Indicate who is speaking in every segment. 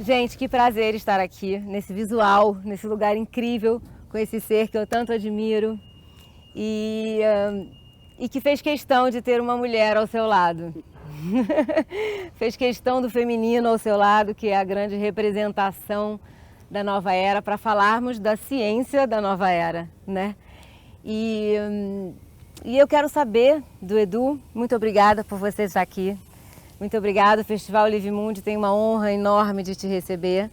Speaker 1: Gente, que prazer estar aqui, nesse visual, nesse lugar incrível, com esse ser que eu tanto admiro e que fez questão de ter uma mulher ao seu lado. Fez questão do feminino ao seu lado, que é a grande representação da nova era, para falarmos da ciência da nova era, né? E eu quero saber do Edu, muito obrigada por você estar aqui. Muito obrigada, o Festival Live Mundi tem uma honra enorme de te receber.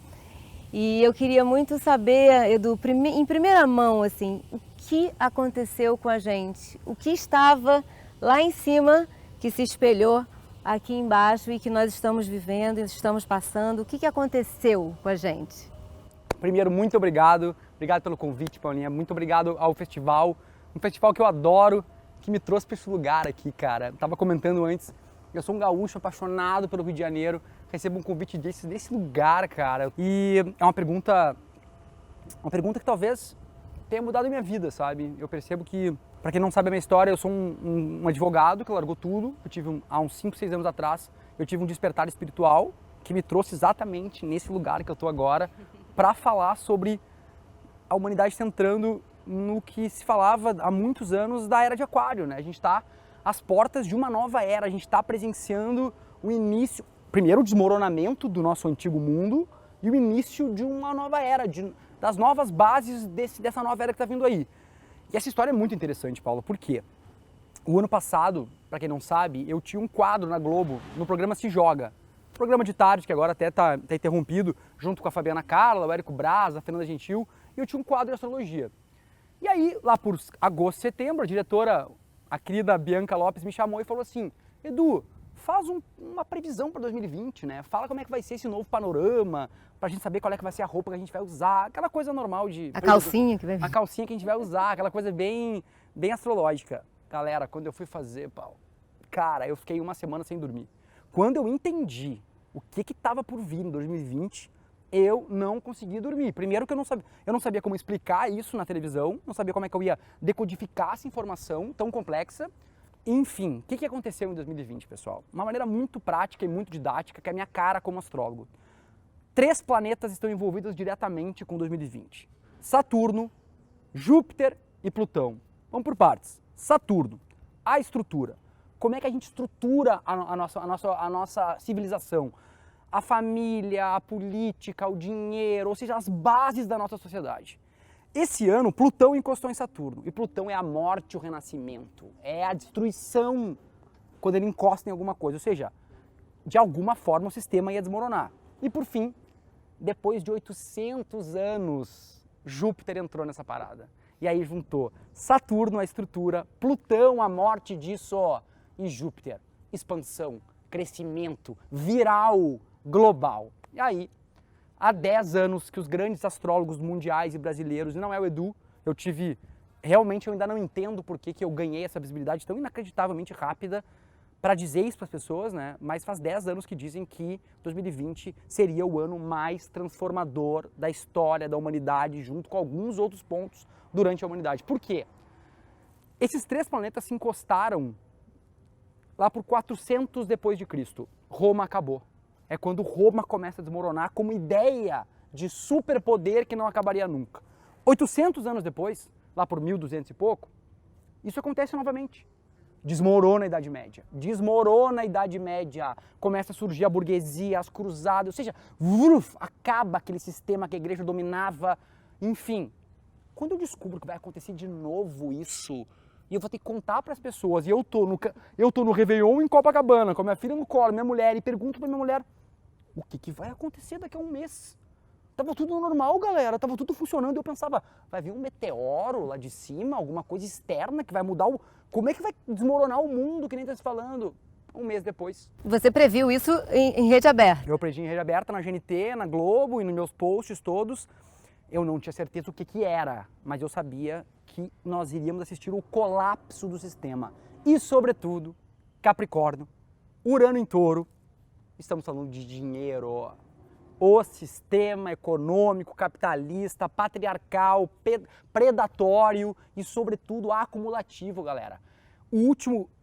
Speaker 1: E eu queria muito saber, Edu, em primeira mão, assim, o que aconteceu com a gente? O que estava lá em cima que se espelhou aqui embaixo e que nós estamos vivendo, estamos passando? O que aconteceu com a gente?
Speaker 2: Primeiro, muito obrigado. Obrigado pelo convite, Paulinha. Muito obrigado ao festival. Um festival que eu adoro, que me trouxe para esse lugar aqui, cara. Eu tava comentando antes. Eu sou um gaúcho apaixonado pelo Rio de Janeiro, recebo um convite desse lugar, cara. E é uma pergunta que talvez tenha mudado a minha vida, sabe? Eu percebo que, para quem não sabe a minha história, eu sou um advogado que largou tudo. Eu tive, há uns 5, 6 anos atrás, eu tive um despertar espiritual que me trouxe exatamente nesse lugar que eu tô agora para falar sobre a humanidade se entrando no que se falava há muitos anos da Era de Aquário, né? A gente está às portas de uma nova era, a gente está presenciando o início, primeiro o desmoronamento do nosso antigo mundo e o início de uma nova era, das novas bases dessa nova era que está vindo aí. E essa história é muito interessante, Paulo, por quê? O ano passado, para quem não sabe, eu tinha um quadro na Globo, no programa Se Joga, programa de tarde, que agora até está interrompido, junto com a Fabiana Carla, o Érico Braz, a Fernanda Gentil, e eu tinha um quadro de astrologia. E aí, lá por agosto, setembro, a diretora, a querida Bianca Lopes, me chamou e falou assim: Edu, faz uma previsão para 2020, né? Fala como é que vai ser esse novo panorama, pra gente saber qual é que vai ser a roupa que a gente vai usar, aquela coisa normal de...
Speaker 1: A calcinha que vai vir.
Speaker 2: A calcinha que a gente vai usar, aquela coisa bem astrológica. Galera, quando eu fui fazer, Paulo, cara, eu fiquei uma semana sem dormir. Quando eu entendi o que estava por vir em 2020, eu não consegui dormir. Primeiro que eu não sabia como explicar isso na televisão, não sabia como é que eu ia decodificar essa informação tão complexa. Enfim, o que aconteceu em 2020, pessoal? Uma maneira muito prática e muito didática, que é a minha cara como astrólogo. 3 planetas estão envolvidos diretamente com 2020. Saturno, Júpiter e Plutão. Vamos por partes. Saturno, a estrutura. Como é que a gente estrutura a nossa civilização? A família, a política, o dinheiro, ou seja, as bases da nossa sociedade. Esse ano, Plutão encostou em Saturno, e Plutão é a morte e o renascimento, é a destruição quando ele encosta em alguma coisa, ou seja, de alguma forma o sistema ia desmoronar. E por fim, depois de 800 anos, Júpiter entrou nessa parada. E aí juntou Saturno, a estrutura, Plutão, a morte disso, ó, e Júpiter, expansão, crescimento, viral, global. E aí, há 10 anos que os grandes astrólogos mundiais e brasileiros, e não é o Edu, realmente eu ainda não entendo por que eu ganhei essa visibilidade tão inacreditavelmente rápida para dizer isso para as pessoas, né? Mas faz 10 anos que dizem que 2020 seria o ano mais transformador da história da humanidade, junto com alguns outros pontos durante a humanidade. Por quê? Esses 3 planetas se encostaram lá por 400 depois de Cristo. Roma acabou. É quando Roma começa a desmoronar como ideia de superpoder que não acabaria nunca. 800 anos depois, lá por 1200 e pouco, isso acontece novamente. Desmorona a Idade Média. Desmorona a Idade Média. Começa a surgir a burguesia, as cruzadas, ou seja, acaba aquele sistema que a igreja dominava. Enfim, quando eu descubro que vai acontecer de novo isso, e eu vou ter que contar para as pessoas, e eu tô no Réveillon em Copacabana, com a minha filha no colo, minha mulher, e pergunto para minha mulher, o que vai acontecer daqui a um mês? Tava tudo normal, galera, tava tudo funcionando, e eu pensava, vai vir um meteoro lá de cima, alguma coisa externa que vai mudar como é que vai desmoronar o mundo, que nem tá se falando? Um mês depois.
Speaker 1: Você previu isso em rede aberta?
Speaker 2: Eu predi em rede aberta, na GNT, na Globo e nos meus posts todos. Eu não tinha certeza o que era, mas eu sabia que nós iríamos assistir o colapso do sistema. E, sobretudo, Capricórnio, Urano em Touro, estamos falando de dinheiro, o sistema econômico, capitalista, patriarcal, predatório e, sobretudo, acumulativo, galera. O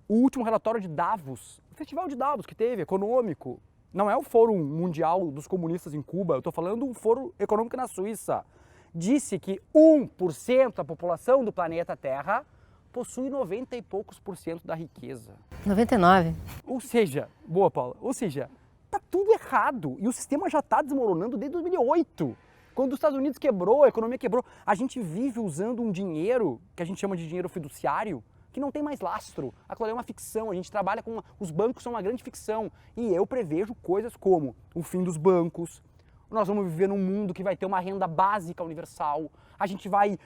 Speaker 2: último relatório de Davos, o festival de Davos que teve, econômico, Não é o Fórum Mundial dos Comunistas em Cuba, eu estou falando do Fórum Econômico na Suíça. Disse que 1% da população do planeta Terra possui 90 e poucos por cento da riqueza.
Speaker 1: 99.
Speaker 2: Ou seja, boa, Paula, ou seja, tá tudo errado e o sistema já está desmoronando desde 2008. Quando os Estados Unidos quebrou, a economia quebrou, a gente vive usando um dinheiro que a gente chama de dinheiro fiduciário, que não tem mais lastro. Aquilo é uma ficção, a gente trabalha com... Os bancos são uma grande ficção. E eu prevejo coisas como o fim dos bancos, nós vamos viver num mundo que vai ter uma renda básica universal, a gente vai...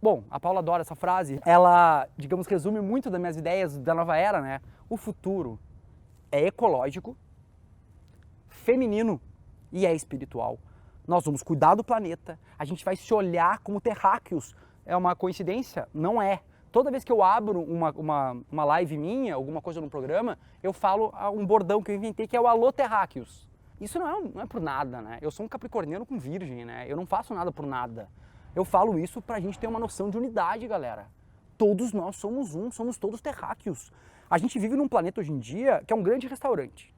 Speaker 2: Bom, a Paula adora essa frase, ela, digamos, resume muito das minhas ideias da nova era, né? O futuro é ecológico, feminino e é espiritual. Nós vamos cuidar do planeta, a gente vai se olhar como terráqueos. É uma coincidência? Não é. Toda vez que eu abro uma live minha, alguma coisa no programa, eu falo um bordão que eu inventei que é o Alô Terráqueos. Isso não é por nada, né? Eu sou um capricorniano com virgem, né? Eu não faço nada por nada. Eu falo isso pra gente ter uma noção de unidade, galera. Todos nós somos um, somos todos terráqueos. A gente vive num planeta hoje em dia que é um grande restaurante.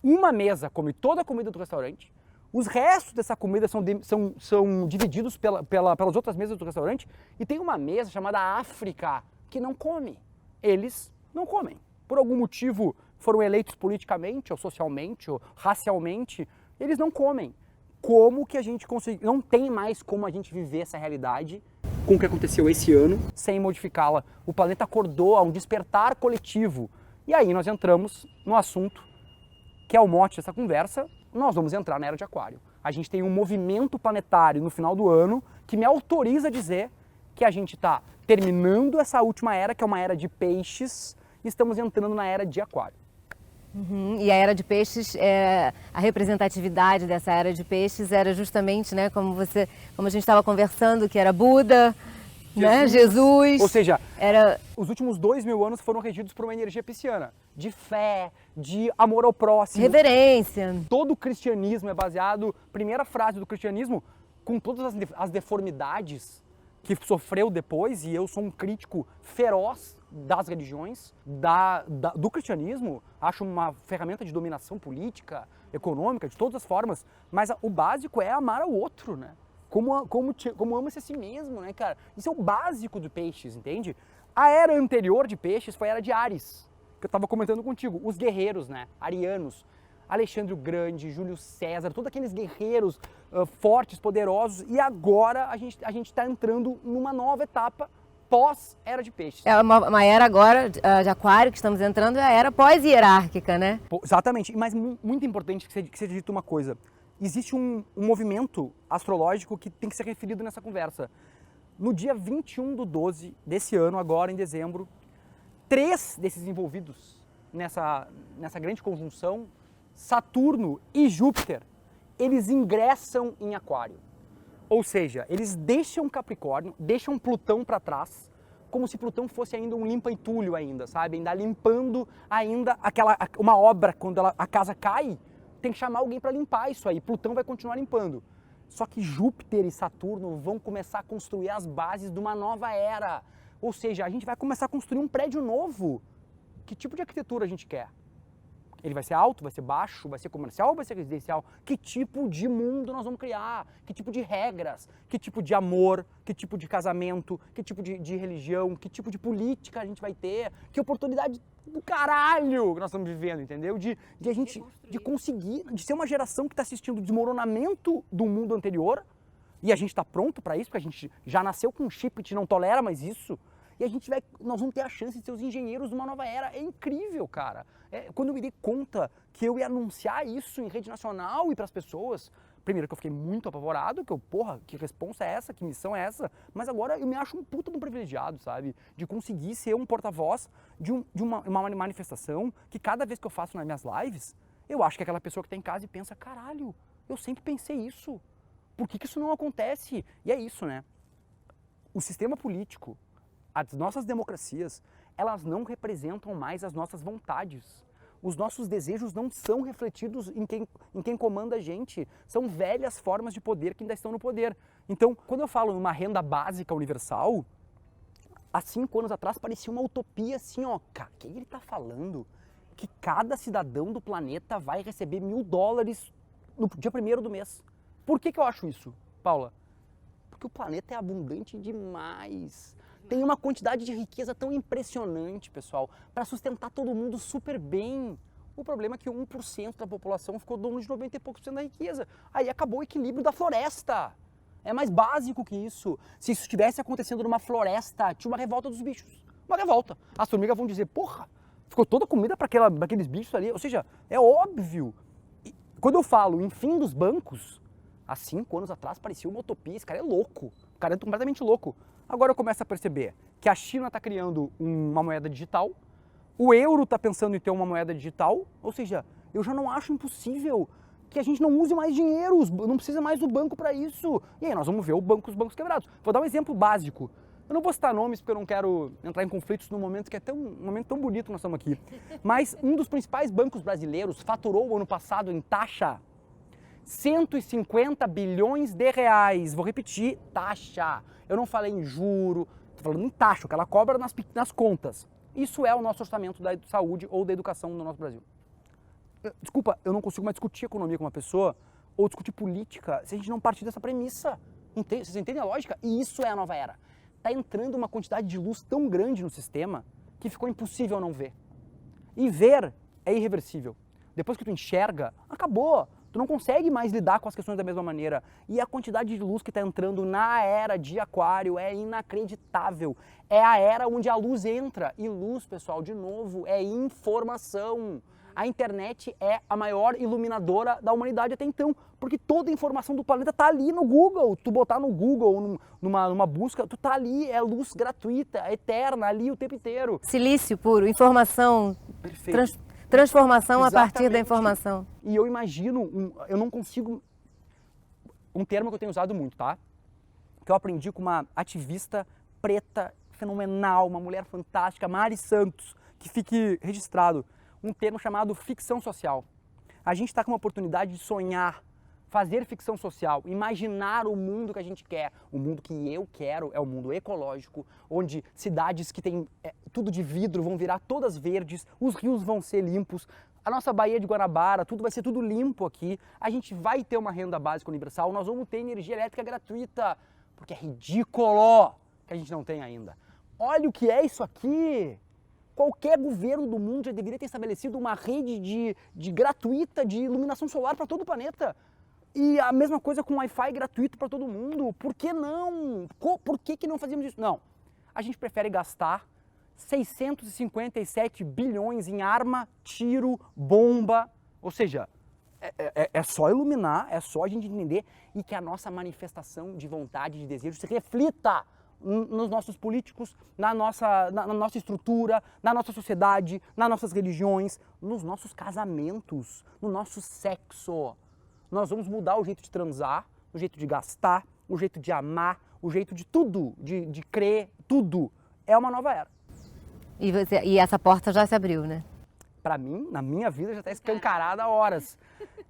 Speaker 2: Uma mesa come toda a comida do restaurante, os restos dessa comida são divididos pelas outras mesas do restaurante e tem uma mesa chamada África que não come. Eles não comem. Por algum motivo foram eleitos politicamente, ou socialmente, ou racialmente, eles não comem. Como que a gente consegue... Não tem mais como a gente viver essa realidade com o que aconteceu esse ano sem modificá-la. O planeta acordou a um despertar coletivo. E aí nós entramos no assunto que é o mote dessa conversa. Nós vamos entrar na Era de Aquário. A gente tem um movimento planetário no final do ano que me autoriza a dizer que a gente está terminando essa última era, que é uma era de peixes, e estamos entrando na Era de Aquário.
Speaker 1: Uhum. E a Era de Peixes, a representatividade dessa Era de Peixes era justamente, né, como a gente estava conversando, que era Buda, né, Jesus.
Speaker 2: Ou seja,
Speaker 1: era...
Speaker 2: os últimos 2000 anos foram regidos por uma energia pisciana, de fé, de amor ao próximo.
Speaker 1: Reverência.
Speaker 2: Todo o cristianismo é baseado, primeira frase do cristianismo, com todas as deformidades que sofreu depois, e eu sou um crítico feroz das religiões, do cristianismo, acho uma ferramenta de dominação política, econômica, de todas as formas, mas o básico é amar ao outro, né? Como ama-se a si mesmo, né, cara? Isso é o básico do Peixes, entende? A era anterior de Peixes foi a Era de Áries, que eu estava comentando contigo, os guerreiros, né, arianos, Alexandre o Grande, Júlio César, todos aqueles guerreiros fortes, poderosos, e agora a gente está entrando numa nova etapa pós-Era de Peixes.
Speaker 1: É uma era agora de Aquário que estamos entrando, é a era pós-hierárquica, né?
Speaker 2: Exatamente, mas muito importante que seja dito uma coisa. Existe um movimento astrológico que tem que ser referido nessa conversa. No dia 21/12 desse ano, agora em dezembro, 3 desses envolvidos nessa grande conjunção, Saturno e Júpiter, eles ingressam em Aquário. Ou seja, eles deixam Capricórnio, deixam Plutão para trás, como se Plutão fosse ainda um limpa-entulho ainda, sabe? Ainda limpando ainda uma obra, quando a casa cai, tem que chamar alguém para limpar isso aí. Plutão vai continuar limpando. Só que Júpiter e Saturno vão começar a construir as bases de uma nova era. Ou seja, a gente vai começar a construir um prédio novo. Que tipo de arquitetura a gente quer? Ele vai ser alto, vai ser baixo, vai ser comercial ou vai ser residencial? Que tipo de mundo nós vamos criar? Que tipo de regras? Que tipo de amor? Que tipo de casamento? Que tipo de religião? Que tipo de política a gente vai ter? Que oportunidade do caralho que nós estamos vivendo, entendeu? De conseguir, de ser uma geração que está assistindo o desmoronamento do mundo anterior, e a gente está pronto para isso, porque a gente já nasceu com um chip, a gente não tolera mais isso. E nós vamos ter a chance de ser os engenheiros de uma nova era. É incrível, cara. Quando eu me dei conta que eu ia anunciar isso em rede nacional e para as pessoas, primeiro que eu fiquei muito apavorado, que responsa é essa, que missão é essa? Mas agora eu me acho um puta de um privilegiado, sabe? De conseguir ser um porta-voz de uma manifestação que cada vez que eu faço nas minhas lives, eu acho que é aquela pessoa que está em casa e pensa, caralho, eu sempre pensei isso. Por que isso não acontece? E é isso, né? O sistema político, as nossas democracias, elas não representam mais as nossas vontades. Os nossos desejos não são refletidos em quem comanda a gente. São velhas formas de poder que ainda estão no poder. Então, quando eu falo numa renda básica universal, há 5 anos atrás parecia uma utopia assim, ó, cara, o que ele tá falando? que cada cidadão do planeta vai receber $1.000 no dia 1º do mês. Por que eu acho isso, Paula? Porque o planeta é abundante demais. Tem uma quantidade de riqueza tão impressionante, pessoal, para sustentar todo mundo super bem. O problema é que 1% da população ficou dono de 90 e poucos % da riqueza. Aí acabou o equilíbrio da floresta. É mais básico que isso. Se isso estivesse acontecendo numa floresta, tinha uma revolta dos bichos. Uma revolta. As formigas vão dizer, porra, ficou toda a comida para aqueles bichos ali. Ou seja, é óbvio. E quando eu falo em fim dos bancos, há 5 anos atrás parecia uma utopia. Esse cara é louco. O cara é completamente louco. Agora eu começo a perceber que a China está criando uma moeda digital, o euro está pensando em ter uma moeda digital, ou seja, eu já não acho impossível que a gente não use mais dinheiro, não precisa mais do banco para isso. E aí nós vamos ver os bancos quebrados. Vou dar um exemplo básico. Eu não vou citar nomes porque eu não quero entrar em conflitos num momento que é um momento tão bonito que nós estamos aqui. Mas um dos principais bancos brasileiros faturou o ano passado em taxa 150 bilhões de reais. Vou repetir, taxa. Eu não falei em juro, estou falando em taxa, que ela cobra nas contas. Isso é o nosso orçamento da saúde ou da educação no nosso Brasil. Desculpa, eu não consigo mais discutir economia com uma pessoa ou discutir política se a gente não partir dessa premissa. Vocês entendem a lógica? E isso é a nova era. Está entrando uma quantidade de luz tão grande no sistema que ficou impossível não ver. E ver é irreversível. Depois que tu enxerga, acabou. Tu não consegue mais lidar com as questões da mesma maneira. E a quantidade de luz que está entrando na era de Aquário é inacreditável. É a era onde a luz entra. E luz, pessoal, de novo, é informação. A internet é a maior iluminadora da humanidade até então. Porque toda a informação do planeta está ali no Google. Tu botar no Google, numa busca, tu tá ali. É luz gratuita, eterna, ali o tempo inteiro.
Speaker 1: Silício puro, informação.
Speaker 2: Perfeito.
Speaker 1: Transformação
Speaker 2: Exatamente.
Speaker 1: a partir da informação.
Speaker 2: E eu imagino, eu não consigo, um termo que eu tenho usado muito, tá? Que eu aprendi com uma ativista preta, fenomenal, uma mulher fantástica, Mari Santos, que fique registrado, um termo chamado ficção social. A gente está com uma oportunidade de sonhar, fazer ficção social, imaginar o mundo que a gente quer. O mundo que eu quero é o mundo ecológico, onde cidades que têm tudo de vidro vão virar todas verdes, os rios vão ser limpos, a nossa Baía de Guanabara, tudo vai ser tudo limpo aqui, a gente vai ter uma renda básica universal, nós vamos ter energia elétrica gratuita, porque é ridículo que a gente não tem ainda. Olha o que é isso aqui! Qualquer governo do mundo já deveria ter estabelecido uma rede gratuita de iluminação solar para todo o planeta. E a mesma coisa com Wi-Fi gratuito para todo mundo. Por que não? Por que não fazíamos isso? Não. A gente prefere gastar 657 bilhões em arma, tiro, bomba. Ou seja, é só iluminar, é só a gente entender e que a nossa manifestação de vontade, de desejo se reflita nos nossos políticos, na nossa estrutura, na nossa sociedade, nas nossas religiões, nos nossos casamentos, no nosso sexo. Nós vamos mudar o jeito de transar, o jeito de gastar, o jeito de amar, o jeito de tudo, de crer, tudo. É uma nova era.
Speaker 1: E essa porta já se abriu, né?
Speaker 2: Pra mim, na minha vida, já está escancarada há horas.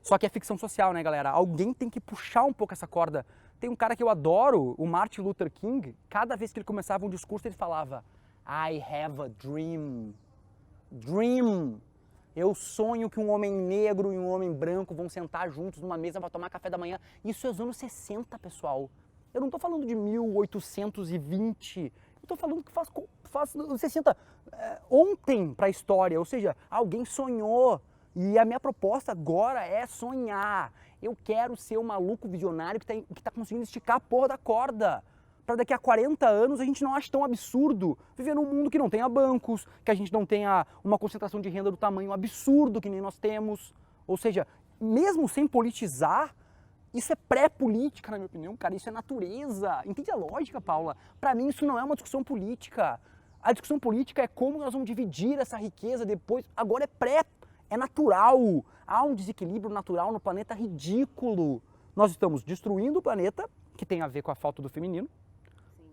Speaker 2: Só que é ficção social, né, galera? Alguém tem que puxar um pouco essa corda. Tem um cara que eu adoro, o Martin Luther King. Cada vez que ele começava um discurso, ele falava I have a dream. Dream. Eu sonho que um homem negro e um homem branco vão sentar juntos numa mesa para tomar café da manhã. Isso é os anos 60, pessoal. Eu não estou falando de 1820. Eu estou falando que faz 60. Ontem para a história. Ou seja, alguém sonhou. E a minha proposta agora é sonhar. Eu quero ser o maluco visionário que tá conseguindo esticar a porra da corda. Para daqui a 40 anos a gente não ache tão absurdo viver num mundo que não tenha bancos, que a gente não tenha uma concentração de renda do tamanho absurdo que nem nós temos. Ou seja, mesmo sem politizar, isso é pré-política, na minha opinião, cara, isso é natureza. Entende a lógica, Paula? Para mim isso não é uma discussão política. A discussão política é como nós vamos dividir essa riqueza depois. Agora é natural. Há um desequilíbrio natural no planeta ridículo. Nós estamos destruindo o planeta, que tem a ver com a falta do feminino.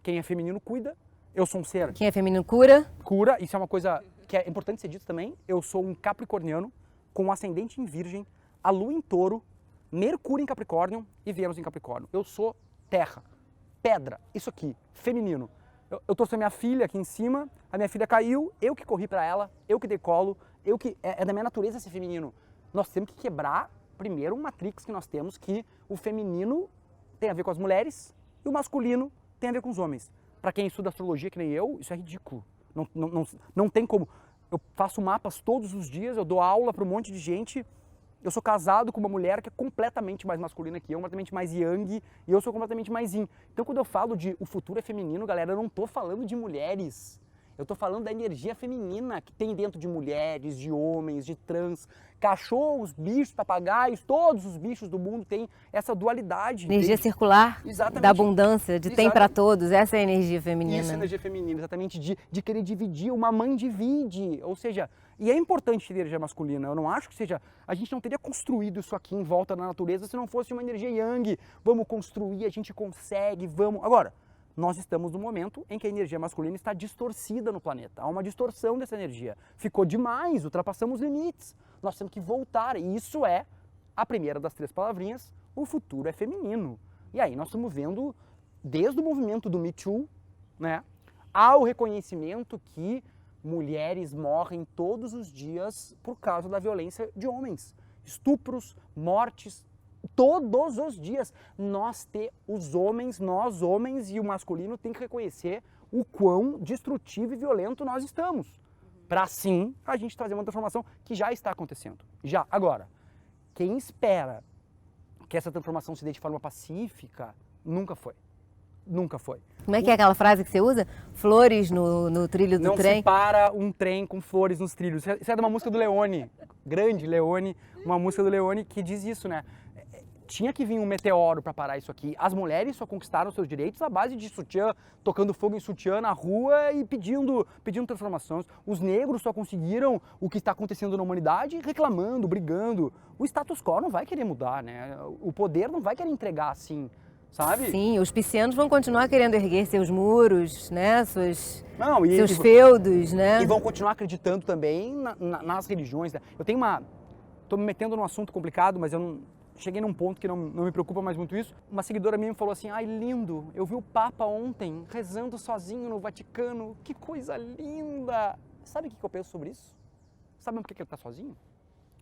Speaker 2: Quem é feminino cuida. Eu sou um ser...
Speaker 1: Quem é feminino cura.
Speaker 2: Cura. Isso é uma coisa que é importante ser dito também. Eu sou um capricorniano com ascendente em virgem, a lua em touro, Mercúrio em Capricórnio e Vênus em Capricórnio. Eu sou terra, pedra, isso aqui, feminino. Eu trouxe a minha filha aqui em cima, a minha filha caiu, eu que corri para ela, eu que decolo, é da minha natureza ser feminino. Nós temos que quebrar, primeiro, um matrix que nós temos, que o feminino tem a ver com as mulheres e o masculino tem a ver com os homens. Para quem estuda astrologia, que nem eu, isso é ridículo. Não tem como. Eu faço mapas todos os dias, eu dou aula para um monte de gente. Eu sou casado com uma mulher que é completamente mais masculina que eu, completamente mais yang, e eu sou completamente mais yin. Então quando eu falo de o futuro é feminino, galera, eu não tô falando de mulheres. Eu tô falando da energia feminina que tem dentro de mulheres, de homens, de trans, cachorros, bichos, papagaios, todos os bichos do mundo têm essa dualidade.
Speaker 1: Energia circular,
Speaker 2: Exatamente.
Speaker 1: da abundância, de tem para todos, essa é a energia feminina.
Speaker 2: Isso é energia feminina, exatamente, de querer dividir, uma mãe divide, ou seja, e é importante ter energia masculina, eu não acho que seja, a gente não teria construído isso aqui em volta da natureza se não fosse uma energia yang, vamos construir, a gente consegue, vamos. Agora, nós estamos no momento em que a energia masculina está distorcida no planeta, há uma distorção dessa energia, ficou demais, ultrapassamos os limites, nós temos que voltar, e isso é a primeira das 3 palavrinhas, o futuro é feminino. E aí nós estamos vendo, desde o movimento do Me Too, né, ao reconhecimento que mulheres morrem todos os dias por causa da violência de homens. Estupros, mortes, todos os dias. Nós homens e o masculino tem que reconhecer o quão destrutivo e violento nós estamos. Para assim a gente trazer uma transformação que já está acontecendo. Já. Agora, quem espera que essa transformação se dê de forma pacífica, nunca foi. Nunca foi.
Speaker 1: Como é que é aquela frase que você usa? Flores no trilho do trem?
Speaker 2: Não se para um trem com flores nos trilhos. Isso é de uma música do Leone, grande Leone, uma música do Leone que diz isso, né? Tinha que vir um meteoro para parar isso aqui. As mulheres só conquistaram seus direitos à base de sutiã, tocando fogo em sutiã na rua e pedindo transformações. Os negros só conseguiram o que está acontecendo na humanidade reclamando, brigando. O status quo não vai querer mudar, né? O poder não vai querer entregar assim. Sabe?
Speaker 1: Sim, os piscianos vão continuar querendo erguer seus muros, né? Seus feudos, né?
Speaker 2: E vão continuar acreditando também nas religiões. Né? Tô me metendo num assunto complicado, mas eu não cheguei num ponto que não me preocupa mais muito isso. Uma seguidora minha me falou assim, ai lindo, eu vi o Papa ontem rezando sozinho no Vaticano, que coisa linda. Sabe o que eu penso sobre isso? Sabe por que ele está sozinho?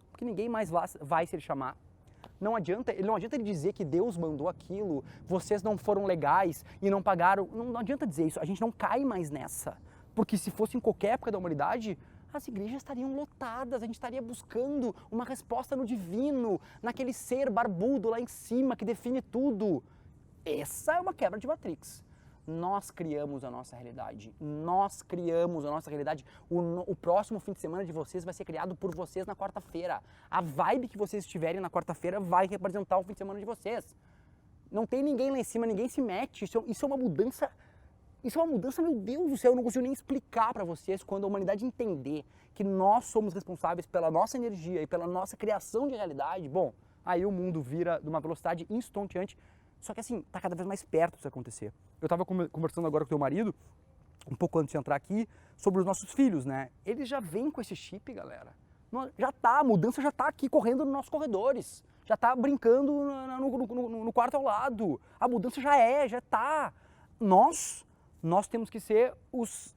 Speaker 2: Porque ninguém mais vai se ele chamar. Não adianta ele dizer que Deus mandou aquilo, vocês não foram legais e não pagaram. Não adianta dizer isso, a gente não cai mais nessa. Porque se fosse em qualquer época da humanidade, as igrejas estariam lotadas, a gente estaria buscando uma resposta no divino, naquele ser barbudo lá em cima que define tudo. Essa é uma quebra de matrix. Nós criamos a nossa realidade. O próximo fim de semana de vocês vai ser criado por vocês na quarta-feira. A vibe que vocês estiverem na quarta-feira vai representar o fim de semana de vocês. Não tem ninguém lá em cima, ninguém se mete. Isso é uma mudança. Isso é uma mudança, meu Deus do céu, eu não consigo nem explicar para vocês. Quando a humanidade entender que nós somos responsáveis pela nossa energia e pela nossa criação de realidade, bom, aí o mundo vira de uma velocidade estonteante. Só que assim, tá cada vez mais perto disso acontecer. Eu tava conversando agora com o teu marido, um pouco antes de entrar aqui, sobre os nossos filhos, né? Eles já vêm com esse chip, galera. A mudança já tá aqui correndo nos nossos corredores. Já tá brincando no quarto ao lado. A mudança já tá. Nós temos que ser os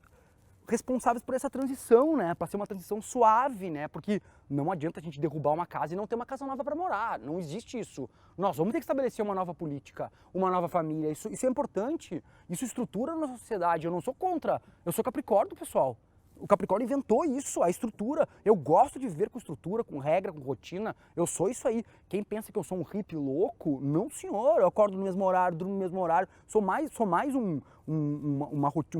Speaker 2: responsáveis por essa transição, né? Para ser uma transição suave, né? Porque não adianta a gente derrubar uma casa e não ter uma casa nova para morar. Não existe isso. Nós vamos ter que estabelecer uma nova política, uma nova família. Isso é importante. Isso estrutura a nossa sociedade. Eu não sou contra. Eu sou Capricórnio, pessoal. O Capricórnio inventou isso, a estrutura. Eu gosto de viver com estrutura, com regra, com rotina. Eu sou isso aí. Quem pensa que eu sou um hippie louco, não senhor. Eu acordo no mesmo horário, durmo no mesmo horário. Sou mais um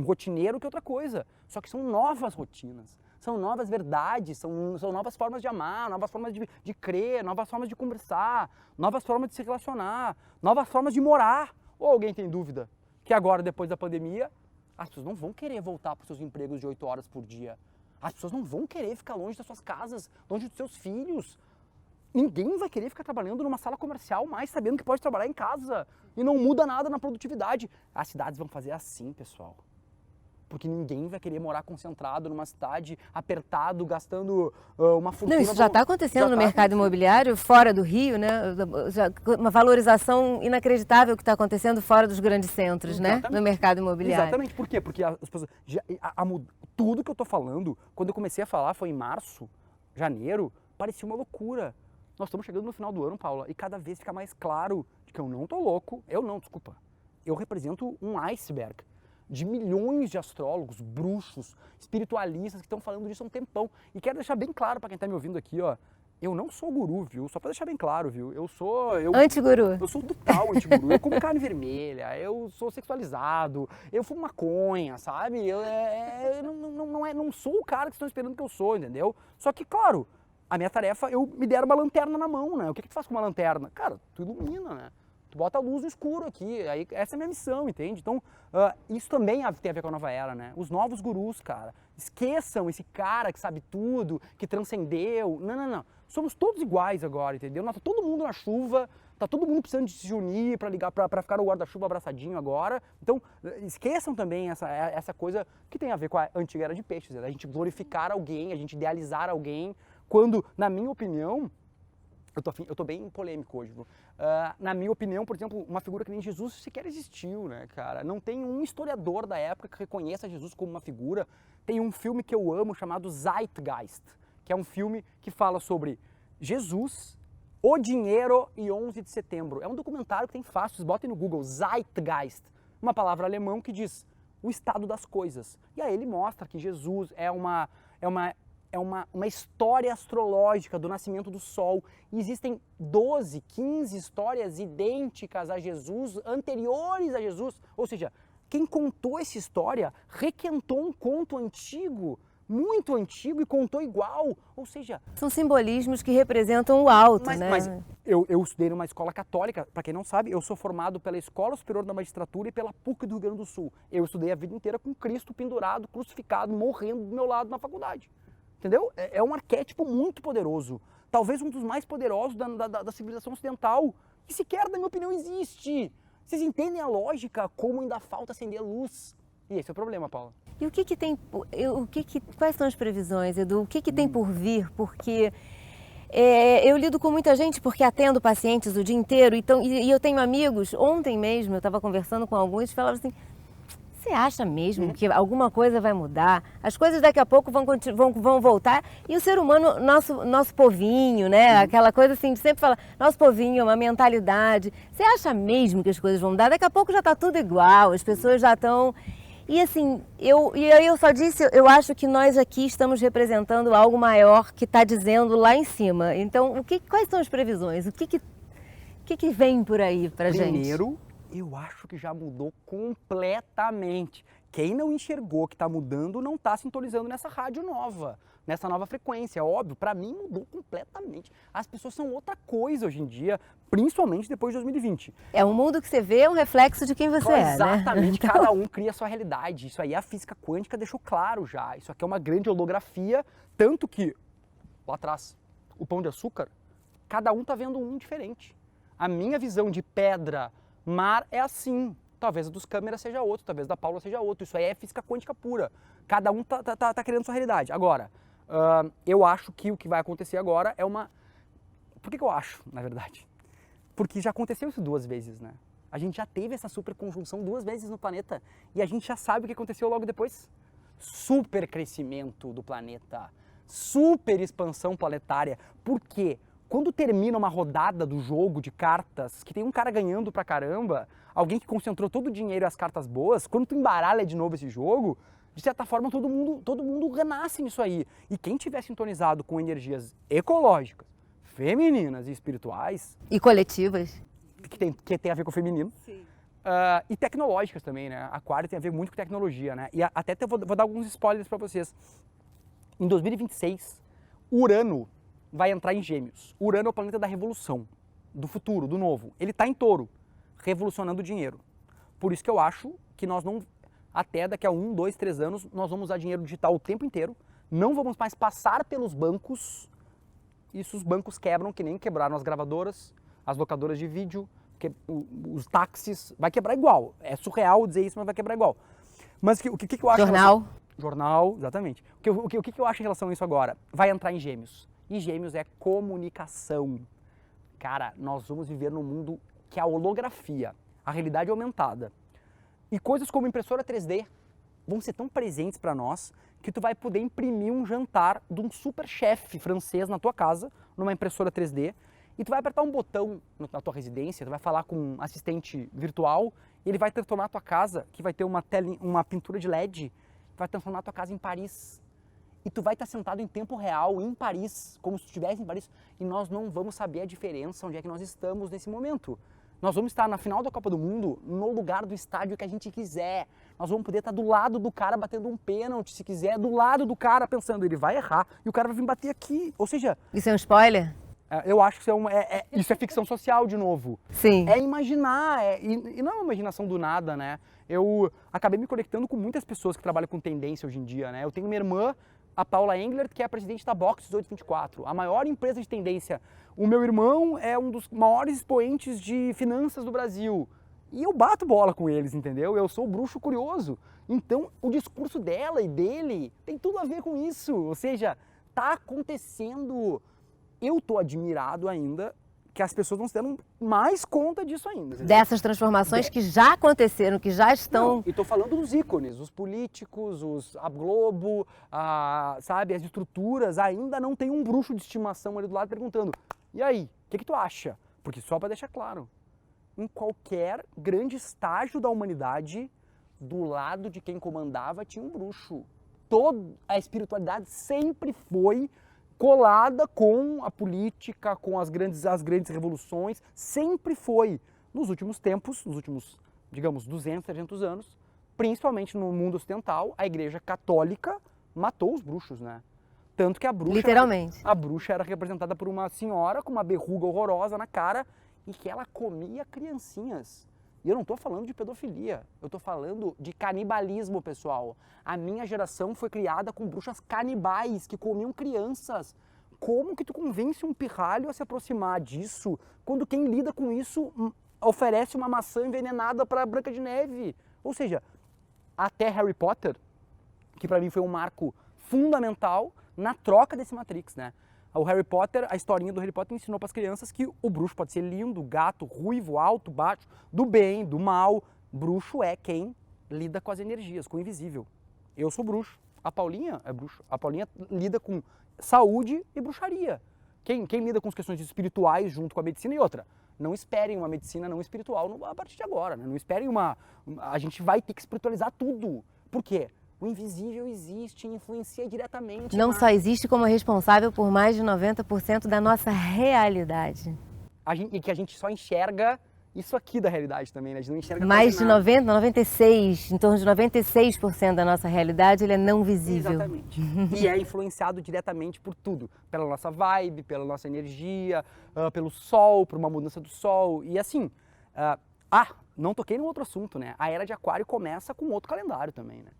Speaker 2: rotineiro que outra coisa. Só que são novas rotinas. São novas verdades, são novas formas de amar, novas formas de crer, novas formas de conversar, novas formas de se relacionar, novas formas de morar. Ou alguém tem dúvida que agora, depois da pandemia, as pessoas não vão querer voltar para os seus empregos de 8 horas por dia. As pessoas não vão querer ficar longe das suas casas, longe dos seus filhos. Ninguém vai querer ficar trabalhando numa sala comercial mais sabendo que pode trabalhar em casa. E não muda nada na produtividade. As cidades vão fazer assim, pessoal. porque ninguém vai querer morar concentrado numa cidade, apertado, gastando uma fortuna.
Speaker 1: Não, isso já está acontecendo no mercado imobiliário, fora do Rio, né? Uma valorização inacreditável que está acontecendo fora dos grandes centros, né? No mercado imobiliário.
Speaker 2: Exatamente. Por quê? Porque as pessoas... tudo que eu tô falando, quando eu comecei a falar, foi em março, janeiro, parecia uma loucura. Nós estamos chegando no final do ano, Paula, e cada vez fica mais claro de que eu não tô louco. Desculpa. Eu represento um iceberg de milhões de astrólogos, bruxos, espiritualistas que estão falando disso há um tempão. E quero deixar bem claro para quem está me ouvindo aqui, ó, eu não sou guru, viu? Só para deixar bem claro, viu?
Speaker 1: Antiguru.
Speaker 2: Eu sou total antiguru. Eu como carne vermelha, eu sou sexualizado, eu fumo maconha, sabe? Eu não sou o cara que estão esperando que eu sou, entendeu? Só que, claro, a minha tarefa, me deram uma lanterna na mão, né? O que tu faz com uma lanterna? Cara, tu ilumina, né? Tu bota a luz no escuro aqui, aí essa é a minha missão, entende? Então, isso também tem a ver com a nova era, né? Os novos gurus, cara, esqueçam esse cara que sabe tudo, que transcendeu. Não. Somos todos iguais agora, entendeu? Tá todo mundo na chuva, tá todo mundo precisando de se unir pra ficar no guarda-chuva abraçadinho agora. Então, esqueçam também essa coisa que tem a ver com a antiga era de peixes, né? A gente glorificar alguém, a gente idealizar alguém, quando, na minha opinião, eu tô bem polêmico hoje, viu? Na minha opinião, por exemplo, uma figura que nem Jesus sequer existiu, né, cara? Não tem um historiador da época que reconheça Jesus como uma figura. Tem um filme que eu amo chamado Zeitgeist, que é um filme que fala sobre Jesus, o dinheiro e 11 de setembro. É um documentário que tem fácil, vocês botem no Google, Zeitgeist, uma palavra alemão que diz o estado das coisas. E aí ele mostra que Jesus é uma história astrológica do nascimento do Sol. E existem 12, 15 histórias idênticas a Jesus, anteriores a Jesus. Ou seja, quem contou essa história requentou um conto antigo, muito antigo, e contou igual. Ou seja...
Speaker 1: São simbolismos que representam o alto, né?
Speaker 2: Mas eu estudei numa escola católica, para quem não sabe, eu sou formado pela Escola Superior da Magistratura e pela PUC do Rio Grande do Sul. Eu estudei a vida inteira com Cristo pendurado, crucificado, morrendo do meu lado na faculdade. Entendeu? É um arquétipo muito poderoso. Talvez um dos mais poderosos da civilização ocidental. Que sequer, na minha opinião, existe. Vocês entendem a lógica? Como ainda falta acender a luz? E esse é o problema, Paula.
Speaker 1: E o que tem... quais são as previsões, Edu? O que tem por vir? Porque eu lido com muita gente porque atendo pacientes o dia inteiro. Então, e eu tenho amigos. Ontem mesmo eu estava conversando com alguns e falavam assim... Você acha mesmo que alguma coisa vai mudar? As coisas daqui a pouco vão voltar e o ser humano, nosso povinho, né? Aquela coisa assim, sempre fala, nosso povinho, uma mentalidade. Você acha mesmo que as coisas vão mudar? Daqui a pouco já está tudo igual, as pessoas já estão... E assim, eu só disse, eu acho que nós aqui estamos representando algo maior que está dizendo lá em cima. Então, quais são as previsões? O que vem por aí pra gente?
Speaker 2: Primeiro, eu acho que já mudou completamente. Quem não enxergou que está mudando não está sintonizando nessa rádio nova, nessa nova frequência. Óbvio, para mim mudou completamente. As pessoas são outra coisa hoje em dia, principalmente depois de 2020.
Speaker 1: É o mundo que você vê, é um reflexo de quem você é, né?
Speaker 2: Exatamente, cada um cria a sua realidade. Isso aí a física quântica deixou claro já. Isso aqui é uma grande holografia, tanto que, lá atrás, o Pão de Açúcar, cada um está vendo um diferente. A minha visão de pedra, mar é assim, talvez a dos câmeras seja outro, talvez da Paula seja outro, isso aí é física quântica pura, cada um tá criando sua realidade. Agora, eu acho que o que vai acontecer agora é uma... Por que eu acho, na verdade? Porque já aconteceu isso 2 vezes, né? A gente já teve essa superconjunção 2 vezes no planeta e a gente já sabe o que aconteceu logo depois. Super crescimento do planeta, super expansão planetária. Por quê? Quando termina uma rodada do jogo de cartas, que tem um cara ganhando pra caramba, alguém que concentrou todo o dinheiro e as cartas boas, quando tu embaralha de novo esse jogo, de certa forma todo mundo renasce nisso aí. E quem tiver sintonizado com energias ecológicas, femininas e espirituais...
Speaker 1: E coletivas.
Speaker 2: Que tem a ver com o feminino.
Speaker 1: Sim.
Speaker 2: E tecnológicas também, né? Aquário tem a ver muito com tecnologia, né? E até vou dar alguns spoilers pra vocês. Em 2026, Urano vai entrar em Gêmeos. Urano é o planeta da revolução, do futuro, do novo. Ele está em Touro, revolucionando o dinheiro. Por isso que eu acho que nós não, até daqui a 1, 2, 3 anos, nós vamos usar dinheiro digital o tempo inteiro, não vamos mais passar pelos bancos. Isso os bancos quebram, que nem quebraram as gravadoras, as locadoras de vídeo, os táxis, vai quebrar igual. É surreal dizer isso, mas vai quebrar igual. Mas o que eu acho...
Speaker 1: Jornal.
Speaker 2: Jornal, exatamente. O que eu acho em relação a isso agora? Vai entrar em Gêmeos. E Gêmeos é comunicação. Cara, nós vamos viver num mundo que é a holografia, a realidade aumentada. E coisas como impressora 3D vão ser tão presentes para nós que tu vai poder imprimir um jantar de um super chefe francês na tua casa, numa impressora 3D, e tu vai apertar um botão na tua residência, tu vai falar com um assistente virtual, e ele vai transformar a tua casa, que vai ter uma pintura de LED, vai transformar a tua casa em Paris. E tu vai estar sentado em tempo real, em Paris, como se tu estivesse em Paris, e nós não vamos saber a diferença, onde é que nós estamos nesse momento. Nós vamos estar na final da Copa do Mundo, no lugar do estádio que a gente quiser. Nós vamos poder estar do lado do cara batendo um pênalti, se quiser, do lado do cara pensando, ele vai errar, e o cara vai vir bater aqui. Ou seja...
Speaker 1: Isso é um spoiler?
Speaker 2: Eu acho que isso é ficção social, de novo.
Speaker 1: Sim.
Speaker 2: É imaginar, e não é uma imaginação do nada, né? Eu acabei me conectando com muitas pessoas que trabalham com tendência hoje em dia, né? Eu tenho minha irmã, a Paula Englert, que é a presidente da Box 1824, a maior empresa de tendência. O meu irmão é um dos maiores expoentes de finanças do Brasil. E eu bato bola com eles, entendeu? Eu sou o bruxo curioso. Então, o discurso dela e dele tem tudo a ver com isso. Ou seja, tá acontecendo. Eu tô admirado ainda que as pessoas não se deram mais conta disso ainda.
Speaker 1: Dessas transformações que já aconteceram, que já estão...
Speaker 2: Não, e tô falando dos ícones, os políticos, a Globo, sabe, as estruturas, ainda não tem um bruxo de estimação ali do lado perguntando, e aí, o que tu acha? Porque só para deixar claro, em qualquer grande estágio da humanidade, do lado de quem comandava tinha um bruxo. Toda a espiritualidade sempre foi colada com a política, com as grandes revoluções, sempre foi. Nos últimos tempos, nos últimos, digamos, 200, 300 anos, principalmente no mundo ocidental, a Igreja Católica matou os bruxos, né? Tanto que a bruxa...
Speaker 1: Literalmente.
Speaker 2: A bruxa era representada por uma senhora com uma berruga horrorosa na cara e que ela comia criancinhas. E eu não estou falando de pedofilia, eu estou falando de canibalismo, pessoal. A minha geração foi criada com bruxas canibais que comiam crianças. Como que tu convence um pirralho a se aproximar disso quando quem lida com isso oferece uma maçã envenenada para Branca de Neve? Ou seja, até Harry Potter, que para mim foi um marco fundamental na troca desse Matrix, né? O Harry Potter, a historinha do Harry Potter ensinou para as crianças que o bruxo pode ser lindo, gato, ruivo, alto, baixo, do bem, do mal. Bruxo é quem lida com as energias, com o invisível. Eu sou bruxo. A Paulinha é bruxo. A Paulinha lida com saúde e bruxaria. Quem lida com as questões espirituais junto com a medicina e outra. Não esperem uma medicina não espiritual a partir de agora, né? Não esperem a gente vai ter que espiritualizar tudo. Por quê? O invisível existe e influencia diretamente.
Speaker 1: Não só existe como é responsável por mais de 90% da nossa realidade.
Speaker 2: E que a gente só enxerga isso aqui da realidade também, né? A gente não enxerga
Speaker 1: mais de 90, 96, em torno de 96% da nossa realidade, ele é não visível.
Speaker 2: Exatamente. E é influenciado diretamente por tudo. Pela nossa vibe, pela nossa energia, pelo sol, por uma mudança do sol. E assim, não toquei num outro assunto, né? A Era de Aquário começa com outro calendário também, né?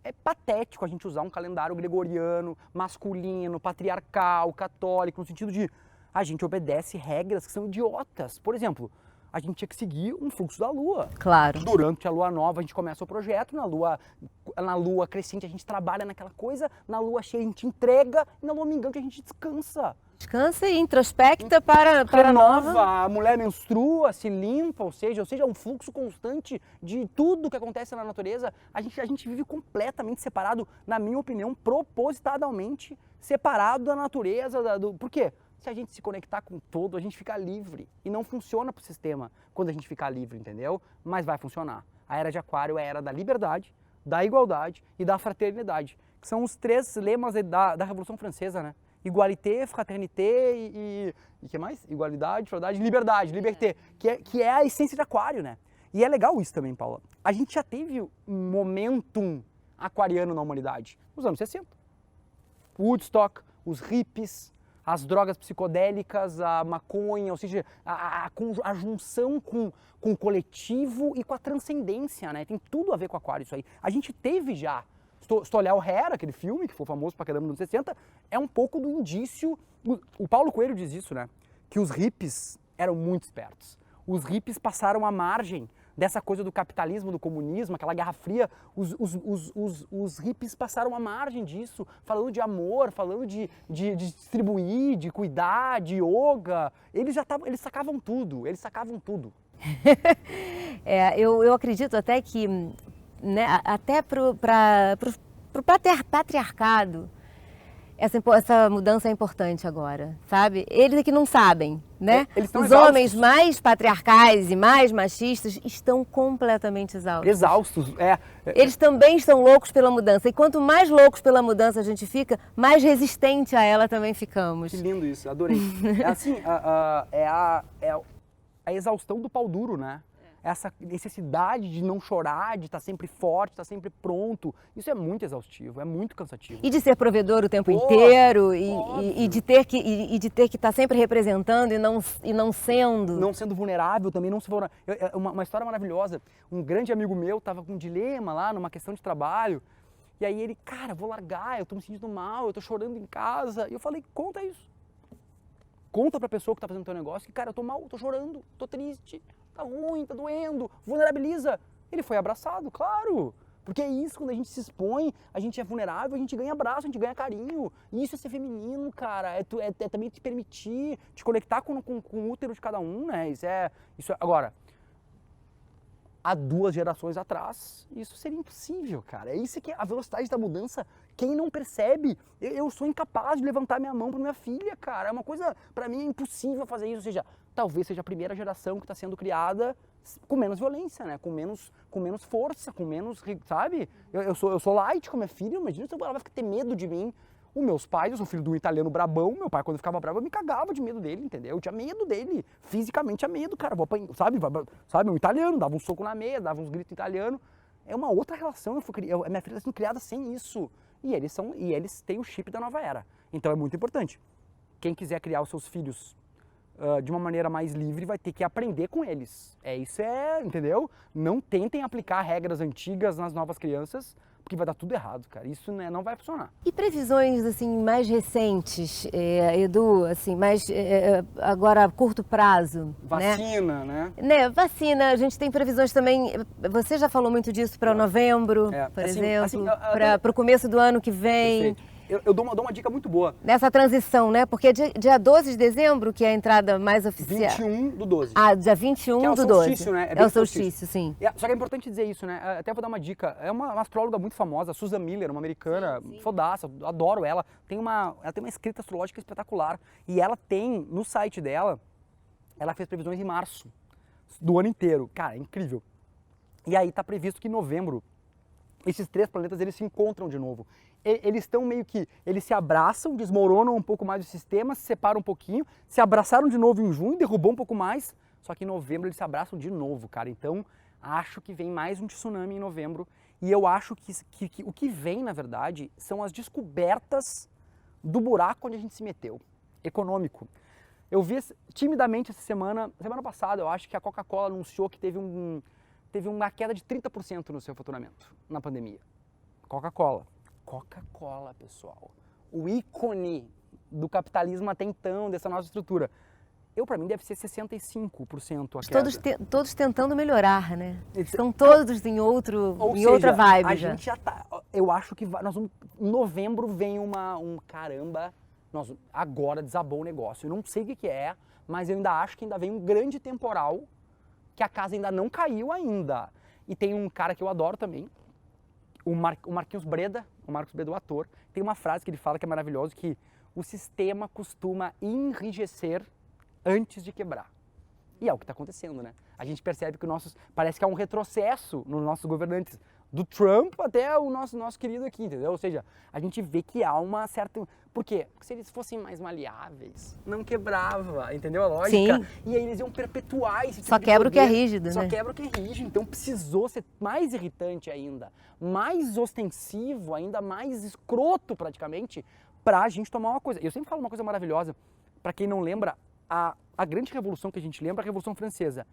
Speaker 2: É patético a gente usar um calendário gregoriano, masculino, patriarcal, católico, no sentido de a gente obedece regras que são idiotas. Por exemplo, a gente tinha que seguir um fluxo da Lua.
Speaker 1: Claro.
Speaker 2: Durante a Lua nova a gente começa o projeto, na Lua crescente a gente trabalha naquela coisa, na Lua cheia a gente entrega e na Lua minguante a gente descansa.
Speaker 1: Descansa e introspecta para
Speaker 2: renova,
Speaker 1: nova.
Speaker 2: A mulher menstrua, se limpa, ou seja, é um fluxo constante de tudo que acontece na natureza. A gente vive completamente separado, na minha opinião, propositadamente separado da natureza. Por quê? Se a gente se conectar com todo, a gente fica livre. E não funciona para o sistema quando a gente ficar livre, entendeu? Mas vai funcionar. A Era de Aquário é a era da liberdade, da igualdade e da fraternidade, que são os 3 lemas da Revolução Francesa, né? Igualité, fraternité e que mais? Igualdade, fraternidade, liberdade, liberté, que é a essência de Aquário, né? E é legal isso também, Paula. A gente já teve um momentum aquariano na humanidade, nos anos 60. Woodstock, os hippies, as drogas psicodélicas, a maconha, ou seja, a junção com o coletivo e com a transcendência, né? Tem tudo a ver com Aquário isso aí. A gente teve já. Se tu olhar o Hair, aquele filme que foi famoso pra caramba nos anos 60, é um pouco do indício... O Paulo Coelho diz isso, né? Que os hippies eram muito espertos. Os hippies passaram à margem dessa coisa do capitalismo, do comunismo, aquela Guerra Fria, os hippies passaram à margem disso, falando de amor, falando de distribuir, de cuidar, de yoga. Eles sacavam tudo.
Speaker 1: Eu acredito até que, né, até para o patriarcado, essa mudança é importante agora, sabe? Eles é que não sabem, né? Os homens mais patriarcais e mais machistas estão completamente exaustos. Eles também estão loucos pela mudança. E quanto mais loucos pela mudança a gente fica, mais resistente a ela também ficamos.
Speaker 2: Que lindo isso, adorei. É assim, a exaustão do pau duro, né? Essa necessidade de não chorar, de estar sempre forte, estar sempre pronto, isso é muito exaustivo, é muito cansativo.
Speaker 1: E de ser provedor o tempo inteiro, e de ter que estar sempre representando e não sendo.
Speaker 2: Não sendo vulnerável também, não se vulnerável. Uma história maravilhosa, um grande amigo meu estava com um dilema lá, numa questão de trabalho, e aí ele, cara, vou largar, eu tô me sentindo mal, eu tô chorando em casa. E eu falei, conta isso. Conta pra pessoa que tá fazendo teu negócio que, cara, eu tô mal, tô chorando, tô triste. Tá ruim, tá doendo, vulnerabiliza. Ele foi abraçado, claro. Porque é isso, quando a gente se expõe, a gente é vulnerável, a gente ganha abraço, a gente ganha carinho. E isso é ser feminino, cara. É também te permitir, te conectar com o útero de cada um, né? Agora, há 2 gerações atrás, isso seria impossível, cara. É isso que é a velocidade da mudança. Quem não percebe, eu sou incapaz de levantar minha mão para minha filha, cara. É uma coisa, para mim, é impossível fazer isso. Ou seja, talvez seja a primeira geração que está sendo criada com menos violência, né? Com menos força, com menos, sabe? Eu sou light com minha filha, imagina se ela vai ter medo de mim. Os meus pais, eu sou filho de um italiano brabão, meu pai quando ficava bravo eu me cagava de medo dele, entendeu? Eu tinha medo dele, fisicamente tinha medo, cara, vou apanhar, sabe, um italiano, dava um soco na mesa, dava uns gritos italianos. É uma outra relação, minha filha está sendo criada sem isso. E eles têm o chip da nova era. Então é muito importante. Quem quiser criar os seus filhos de uma maneira mais livre vai ter que aprender com eles. Entendeu? Não tentem aplicar regras antigas nas novas crianças, porque vai dar tudo errado, cara. Isso, né, não vai funcionar.
Speaker 1: E previsões, assim, mais recentes, Edu, assim, agora a curto prazo?
Speaker 2: Vacina, né?
Speaker 1: Vacina, a gente tem previsões também, você já falou muito disso para novembro, por exemplo, para o começo do ano que vem.
Speaker 2: Perfeito. Eu dou uma dica muito boa.
Speaker 1: Nessa transição, né? Porque dia 12 de dezembro, que é a entrada mais oficial.
Speaker 2: 21 do 12.
Speaker 1: Ah, dia 21 do 12.
Speaker 2: É o solstício, né?
Speaker 1: É o solstício, sim.
Speaker 2: Só que é importante dizer isso, né? Até vou dar uma dica. É uma astróloga muito famosa, Susan Miller, uma americana, fodaça, adoro ela. Ela tem uma escrita astrológica espetacular. E ela tem, no site dela, ela fez previsões em março do ano inteiro. Cara, é incrível. E aí tá previsto que em novembro, esses 3 planetas, eles se encontram de novo. Eles estão meio que, eles se abraçam, desmoronam um pouco mais o sistema, se separam um pouquinho, se abraçaram de novo em junho, derrubou um pouco mais, só que em novembro eles se abraçam de novo, cara. Então, acho que vem mais um tsunami em novembro, e eu acho que o que vem, na verdade, são as descobertas do buraco onde a gente se meteu, econômico. Eu vi timidamente essa semana passada, eu acho que a Coca-Cola anunciou que teve uma queda de 30% no seu faturamento na pandemia. Coca-Cola, pessoal. O ícone do capitalismo até então, dessa nossa estrutura. Para mim, deve ser 65% a queda.
Speaker 1: Todos tentando melhorar, né? Estão todos em outra vibe
Speaker 2: a
Speaker 1: já.
Speaker 2: Gente já tá... Eu acho que em novembro vem caramba, agora desabou o negócio. Eu não sei o que é, mas eu ainda acho que ainda vem um grande temporal, que a casa ainda não caiu ainda. E tem um cara que eu adoro também, o Marcos Breda, o ator, tem uma frase que ele fala que é maravilhosa, que o sistema costuma enrijecer antes de quebrar. E é o que está acontecendo, né? A gente percebe que parece que há um retrocesso nos nossos governantes, do Trump até o nosso querido aqui, entendeu? Ou seja, a gente vê que há uma certa... Por quê? Porque se eles fossem mais maleáveis, não quebrava, entendeu a lógica?
Speaker 1: Sim.
Speaker 2: E aí eles iam perpetuar esse tipo
Speaker 1: Só quebra o que é rígido, né?
Speaker 2: Só quebra o que é rígido, então precisou ser mais irritante ainda, mais ostensivo, ainda mais escroto praticamente, pra gente tomar uma coisa. Eu sempre falo uma coisa maravilhosa, pra quem não lembra, a grande revolução que a gente lembra é a Revolução Francesa.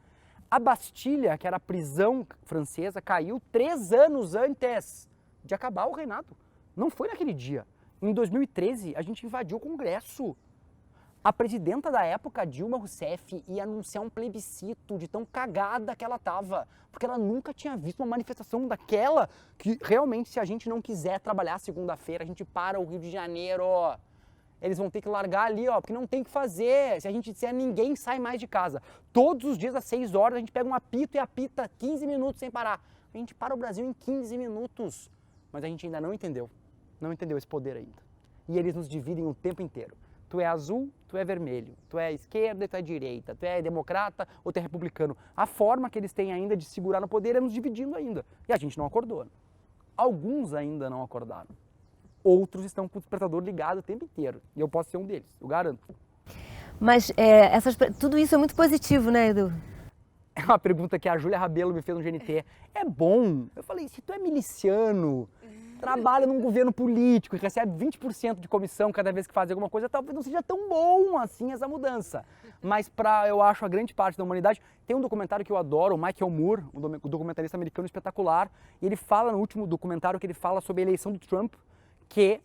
Speaker 2: A Bastilha, que era a prisão francesa, caiu 3 anos antes de acabar o reinado. Não foi naquele dia. Em 2013, a gente invadiu o Congresso. A presidenta da época, Dilma Rousseff, ia anunciar um plebiscito de tão cagada que ela tava, porque ela nunca tinha visto uma manifestação daquela que realmente, se a gente não quiser trabalhar segunda-feira, a gente para o Rio de Janeiro, ó. Eles vão ter que largar ali, ó, porque não tem o que fazer. Se a gente disser, ninguém sai mais de casa. Todos os dias às 6 horas a gente pega um apito e apita 15 minutos sem parar. A gente para o Brasil em 15 minutos. Mas a gente ainda não entendeu. Não entendeu esse poder ainda. E eles nos dividem o tempo inteiro. Tu é azul, tu é vermelho. Tu é esquerda e tu é direita. Tu é democrata ou tu é republicano. A forma que eles têm ainda de segurar no poder é nos dividindo ainda. E a gente não acordou. Alguns ainda não acordaram. Outros estão com o despertador ligado o tempo inteiro. E eu posso ser um deles, eu garanto.
Speaker 1: Mas tudo isso é muito positivo, né, Edu?
Speaker 2: É uma pergunta que a Júlia Rabelo me fez no GNT. É bom? Eu falei, se tu é miliciano, trabalha num governo político e recebe 20% de comissão cada vez que faz alguma coisa, talvez não seja tão bom assim essa mudança. Mas eu acho, a grande parte da humanidade, tem um documentário que eu adoro, o Michael Moore, um documentarista americano espetacular, e ele fala no último documentário que ele fala sobre a eleição do Trump, que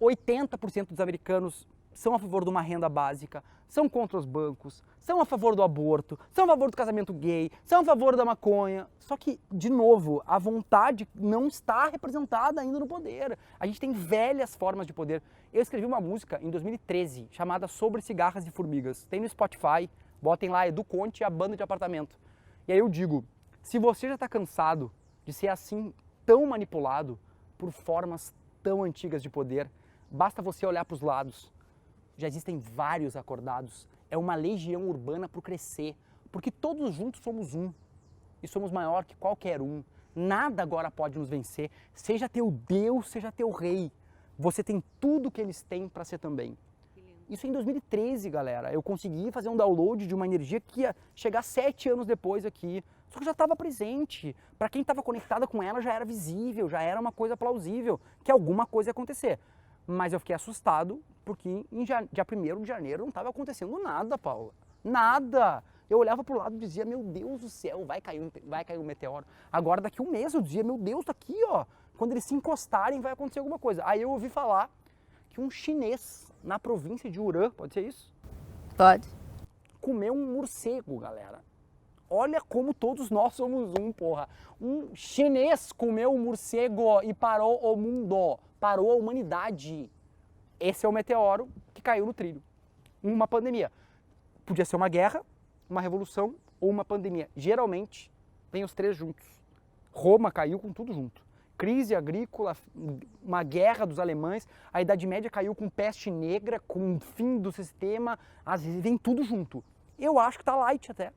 Speaker 2: 80% dos americanos são a favor de uma renda básica, são contra os bancos, são a favor do aborto, são a favor do casamento gay, são a favor da maconha. Só que, de novo, a vontade não está representada ainda no poder. A gente tem velhas formas de poder. Eu escrevi uma música em 2013 chamada Sobre Cigarras e Formigas. Tem no Spotify, botem lá Edu Conte e a banda de apartamento. E aí eu digo, se você já está cansado de ser assim tão manipulado por formas tão antigas de poder, basta você olhar para os lados. Já existem vários acordados. É uma legião urbana por crescer, porque todos juntos somos um e somos maior que qualquer um. Nada agora pode nos vencer, seja teu Deus, seja teu rei. Você tem tudo que eles têm para ser também. Isso em 2013, galera. Eu consegui fazer um download de uma energia que ia chegar 7 anos depois aqui. Só que já estava presente. Para quem estava conectada com ela, já era visível, já era uma coisa plausível, que alguma coisa ia acontecer. Mas eu fiquei assustado porque dia 1º de janeiro não estava acontecendo nada, Paula. Nada! Eu olhava para o lado e dizia, meu Deus do céu, vai cair um meteoro. Agora, daqui um mês, eu dizia, meu Deus, tá aqui, ó. Quando eles se encostarem, vai acontecer alguma coisa. Aí eu ouvi falar que um chinês na província de Yunnan, pode ser isso?
Speaker 1: Pode.
Speaker 2: Comeu um morcego, galera. Olha como todos nós somos um, porra. Um chinês comeu um morcego e parou o mundo, parou a humanidade. Esse é o meteoro que caiu no trilho. Uma pandemia. Podia ser uma guerra, uma revolução ou uma pandemia. Geralmente, vem os três juntos. Roma caiu com tudo junto. Crise agrícola, uma guerra dos alemães, a Idade Média caiu com peste negra, com o fim do sistema, às vezes vem tudo junto. Eu acho que tá light até.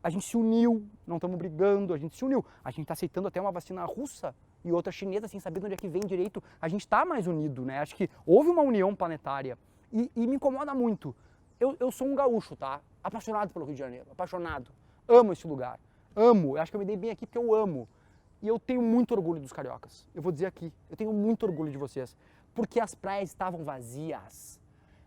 Speaker 2: A gente se uniu, não estamos brigando, a gente se uniu. A gente está aceitando até uma vacina russa e outra chinesa, sem saber de onde é que vem direito. A gente está mais unido, né? Acho que houve uma união planetária e me incomoda muito. Eu sou um gaúcho, tá? Apaixonado pelo Rio de Janeiro, apaixonado. Amo esse lugar, amo. Eu acho que eu me dei bem aqui porque eu amo. E eu tenho muito orgulho dos cariocas. Eu vou dizer aqui, eu tenho muito orgulho de vocês. Porque as praias estavam vazias.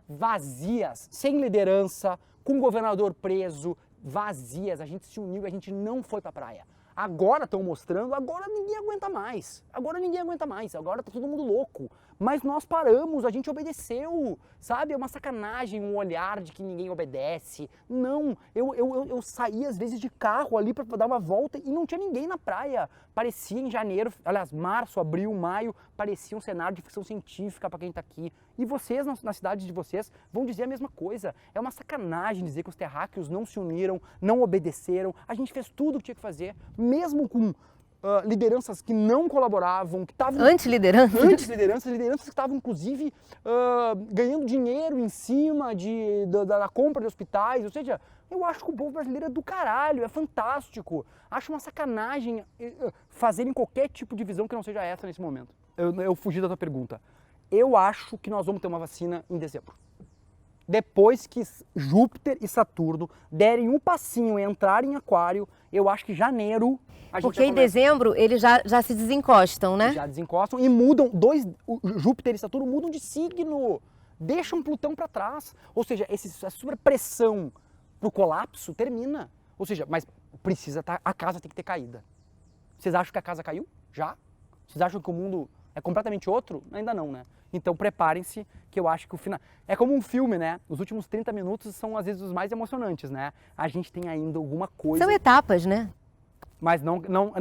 Speaker 2: Vazias, sem liderança, com o governador preso, vazias. A gente se uniu e a gente não foi pra praia. Agora estão mostrando, agora ninguém aguenta mais. Agora ninguém aguenta mais, agora tá todo mundo louco. Mas nós paramos, a gente obedeceu, sabe? É uma sacanagem um olhar de que ninguém obedece. Não, eu saí às vezes de carro ali para dar uma volta e não tinha ninguém na praia. Parecia em janeiro, aliás, março, abril, maio, parecia um cenário de ficção científica para quem tá aqui. E vocês, na cidade de vocês, vão dizer a mesma coisa. É uma sacanagem dizer que os terráqueos não se uniram, não obedeceram. A gente fez tudo o que tinha que fazer, mesmo com lideranças que não colaboravam, que estavam...
Speaker 1: Lideranças
Speaker 2: que estavam, inclusive, ganhando dinheiro em cima da compra de hospitais. Ou seja, eu acho que o povo brasileiro é do caralho, é fantástico. Acho uma sacanagem fazerem qualquer tipo de visão que não seja essa nesse momento. Eu fugi da tua pergunta. Eu acho que nós vamos ter uma vacina em dezembro. Depois que Júpiter e Saturno derem um passinho e entrarem em Aquário, eu acho que janeiro a gente
Speaker 1: Porque em dezembro eles já se desencostam, né?
Speaker 2: Já desencostam e mudam, Júpiter e Saturno mudam de signo, deixam Plutão para trás. Ou seja, essa superpressão pro colapso termina. Ou seja, mas precisa a casa tem que ter caída. Vocês acham que a casa caiu? Já? Vocês acham que o mundo É completamente outro? Ainda não, né? Então preparem-se, que eu acho que o final... É como um filme, né? Os últimos 30 minutos são às vezes os mais emocionantes, né? A gente tem ainda alguma coisa...
Speaker 1: São etapas, né?
Speaker 2: Mas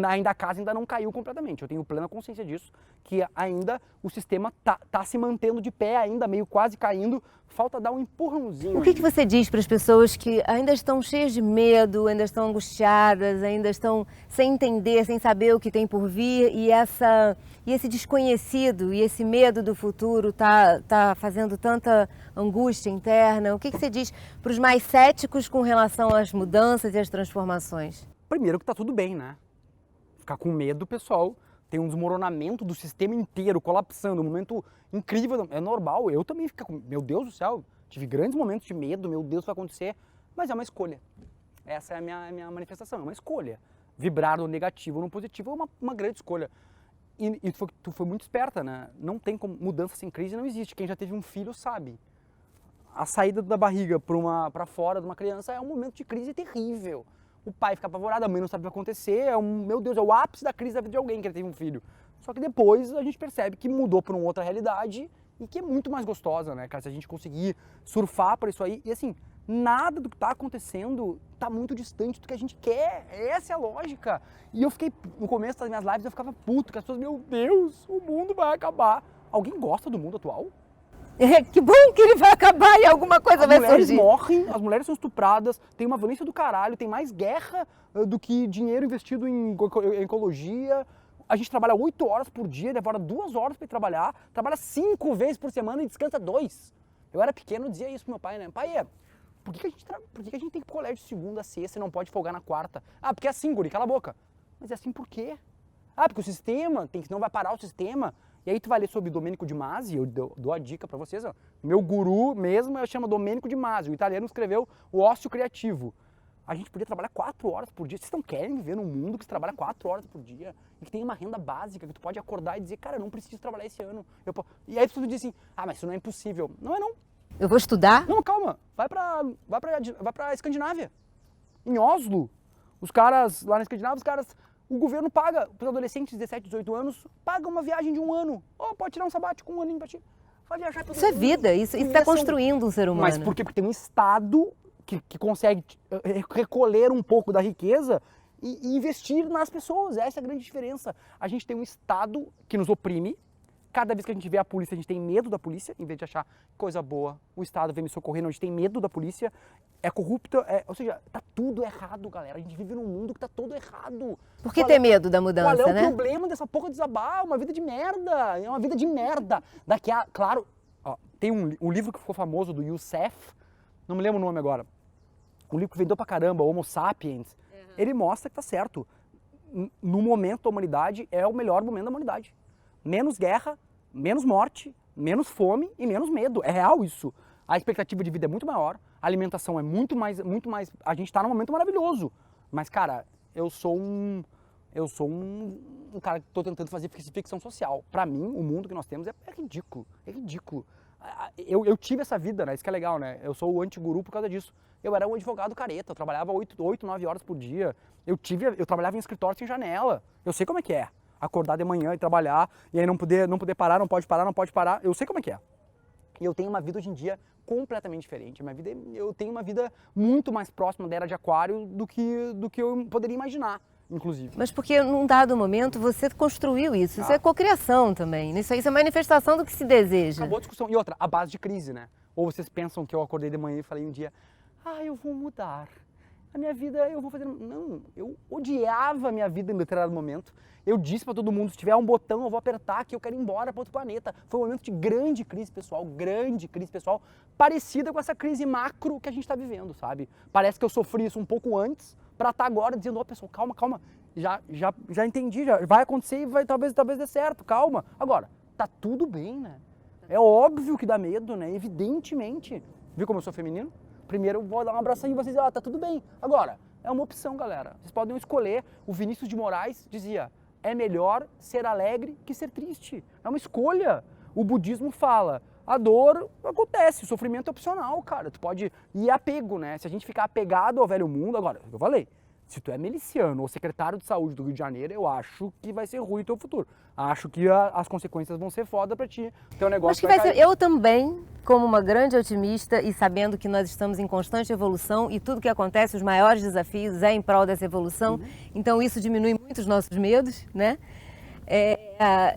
Speaker 2: ainda a casa ainda não caiu completamente. Eu tenho plena consciência disso, que ainda o sistema tá se mantendo de pé, ainda meio quase caindo. Falta dar um empurrãozinho.
Speaker 1: O que você diz para as pessoas que ainda estão cheias de medo, ainda estão angustiadas, ainda estão sem entender, sem saber o que tem por vir e esse desconhecido e esse medo do futuro tá fazendo tanta angústia interna? O que você diz para os mais céticos com relação às mudanças e às transformações?
Speaker 2: Primeiro que tá tudo bem, né? Ficar com medo, pessoal, tem um desmoronamento do sistema inteiro, colapsando, um momento incrível, é normal, eu também fico com, meu Deus do céu, tive grandes momentos de medo, meu Deus, o que vai acontecer, mas é uma escolha. Essa é a minha manifestação, é uma escolha. Vibrar no negativo ou no positivo é uma grande escolha. E tu foi muito esperta, né? Não tem como, mudança sem crise não existe, quem já teve um filho sabe. A saída da barriga para fora de uma criança é um momento de crise terrível. O pai fica apavorado, a mãe não sabe o que vai acontecer, meu Deus, é o ápice da crise da vida de alguém que ele teve um filho. Só que depois a gente percebe que mudou para uma outra realidade e que é muito mais gostosa, né, cara? Se a gente conseguir surfar por isso aí. E assim, nada do que tá acontecendo tá muito distante do que a gente quer. Essa é a lógica. E eu fiquei, no começo das minhas lives, eu ficava puto, que as pessoas, meu Deus, o mundo vai acabar. Alguém gosta do mundo atual?
Speaker 1: Que bom que ele vai acabar e alguma coisa vai surgir.
Speaker 2: As mulheres morrem, as mulheres são estupradas, tem uma violência do caralho, tem mais guerra do que dinheiro investido em ecologia. A gente trabalha 8 horas por dia, demora 2 horas para ir trabalhar, trabalha 5 vezes por semana e descansa 2. Eu era pequeno, eu dizia isso pro meu pai, né? Pai, por que a gente tem que ir pro colégio segunda a sexta e não pode folgar na quarta? Ah, porque é assim, guri, cala a boca. Mas é assim por quê? Ah, porque o sistema, senão vai parar o sistema. E aí tu vai ler sobre Domenico de Masi, eu dou a dica pra vocês, ó. Meu guru mesmo chama Domenico de Masi, o italiano escreveu O Ócio Criativo. A gente podia trabalhar 4 horas por dia. Vocês não querem viver num mundo que você trabalha 4 horas por dia e que tem uma renda básica, que tu pode acordar e dizer, cara, eu não preciso trabalhar esse ano. E aí tu diz assim, mas isso não é impossível. Não é não.
Speaker 1: Eu vou estudar?
Speaker 2: Não, calma. Vai pra Escandinávia. Em Oslo, os caras, lá na Escandinávia, o governo paga, para os adolescentes de 17, 18 anos, paga uma viagem de 1 ano. Pode tirar um sabático, 1 aninho pra ti. Vai viajar todo
Speaker 1: Isso é vida, isso está construindo um ser humano.
Speaker 2: Mas por quê? Porque tem um Estado que consegue recolher um pouco da riqueza e investir nas pessoas. Essa é a grande diferença. A gente tem um Estado que nos oprime. Cada vez que a gente vê a polícia, a gente tem medo da polícia, em vez de achar coisa boa, o Estado vem me socorrer, não, a gente tem medo da polícia, é corrupta, ou seja, tá tudo errado, galera. A gente vive num mundo que tá todo errado.
Speaker 1: Por que ter medo da mudança,
Speaker 2: né? Qual é o
Speaker 1: né?
Speaker 2: problema dessa porra desabar? Uma vida de merda, é uma vida de merda. Claro, tem um livro que ficou famoso do Youssef, não me lembro o nome agora, um livro que vendeu pra caramba, Homo Sapiens, ele mostra que tá certo. No momento da humanidade, é o melhor momento da humanidade. Menos guerra, menos morte, menos fome e menos medo. É real isso. A expectativa de vida é muito maior, a alimentação é muito mais... A gente tá num momento maravilhoso. Mas, cara, eu sou um cara que tô tentando fazer ficção social. Pra mim, o mundo que nós temos é ridículo. É ridículo. Eu tive essa vida, né? Isso que é legal, né? Eu sou o anti-guru por causa disso. Eu era um advogado careta, eu trabalhava 8, 9 horas por dia. Eu trabalhava em escritório sem janela. Eu sei como é que é. Acordar de manhã e trabalhar, e aí não poder parar, não pode parar. Eu sei como é que é. E eu tenho uma vida hoje em dia completamente diferente. Eu tenho uma vida muito mais próxima da era de aquário do que eu poderia imaginar, inclusive.
Speaker 1: Mas porque num dado momento você construiu isso. Isso é cocriação também. Isso é manifestação do que se deseja.
Speaker 2: Acabou a discussão. E outra, a base de crise, né? Ou vocês pensam que eu acordei de manhã e falei um dia, eu vou mudar. A minha vida eu vou fazer... Não, eu odiava a minha vida em determinado momento. Eu disse pra todo mundo, se tiver um botão eu vou apertar que eu quero ir embora para outro planeta. Foi um momento de grande crise pessoal, parecida com essa crise macro que a gente tá vivendo, sabe? Parece que eu sofri isso um pouco antes, pra estar agora dizendo, pessoal, calma, já entendi, já vai acontecer e talvez dê certo, calma. Agora, tá tudo bem, né? É óbvio que dá medo, né? Evidentemente. Viu como eu sou feminino? Primeiro eu vou dar um abracinho e vocês, tá tudo bem. Agora, é uma opção, galera. Vocês podem escolher. O Vinícius de Moraes dizia, é melhor ser alegre que ser triste. É uma escolha. O budismo fala, a dor acontece, o sofrimento é opcional, cara. Tu pode ir apego, né? Se a gente ficar apegado ao velho mundo, agora, eu falei, Se tu é miliciano ou secretário de saúde do Rio de Janeiro, eu acho que vai ser ruim o teu futuro. Acho que as consequências vão ser foda pra ti. Teu negócio
Speaker 1: Acho que
Speaker 2: vai
Speaker 1: vai
Speaker 2: cair.
Speaker 1: ser, eu também, como uma grande otimista e sabendo que nós estamos em constante evolução e tudo que acontece, os maiores desafios é em prol dessa evolução, então isso diminui muito os nossos medos, né?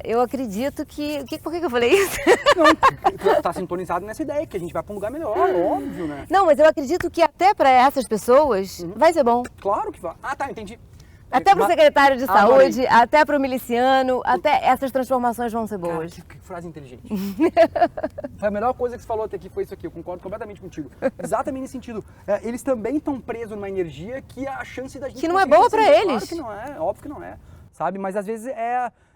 Speaker 1: Eu acredito que... Por que eu falei isso?
Speaker 2: Não, tu tá sintonizado nessa ideia, que a gente vai pra um lugar melhor, óbvio, né?
Speaker 1: Não, mas eu acredito que até para essas pessoas vai ser bom.
Speaker 2: Claro que vai. Ah, tá, entendi.
Speaker 1: Até para o secretário de
Speaker 2: Adorei.
Speaker 1: saúde, até para o miliciano, até essas transformações vão ser
Speaker 2: Cara,
Speaker 1: boas.
Speaker 2: que frase inteligente. Foi a melhor coisa que você falou até aqui, foi isso aqui, eu concordo completamente contigo. Exatamente nesse sentido. Eles também estão presos numa energia que a chance da gente...
Speaker 1: Que não é
Speaker 2: conseguir
Speaker 1: boa pra
Speaker 2: transcender,
Speaker 1: eles.
Speaker 2: Claro que não é, óbvio que não é, sabe? Mas às vezes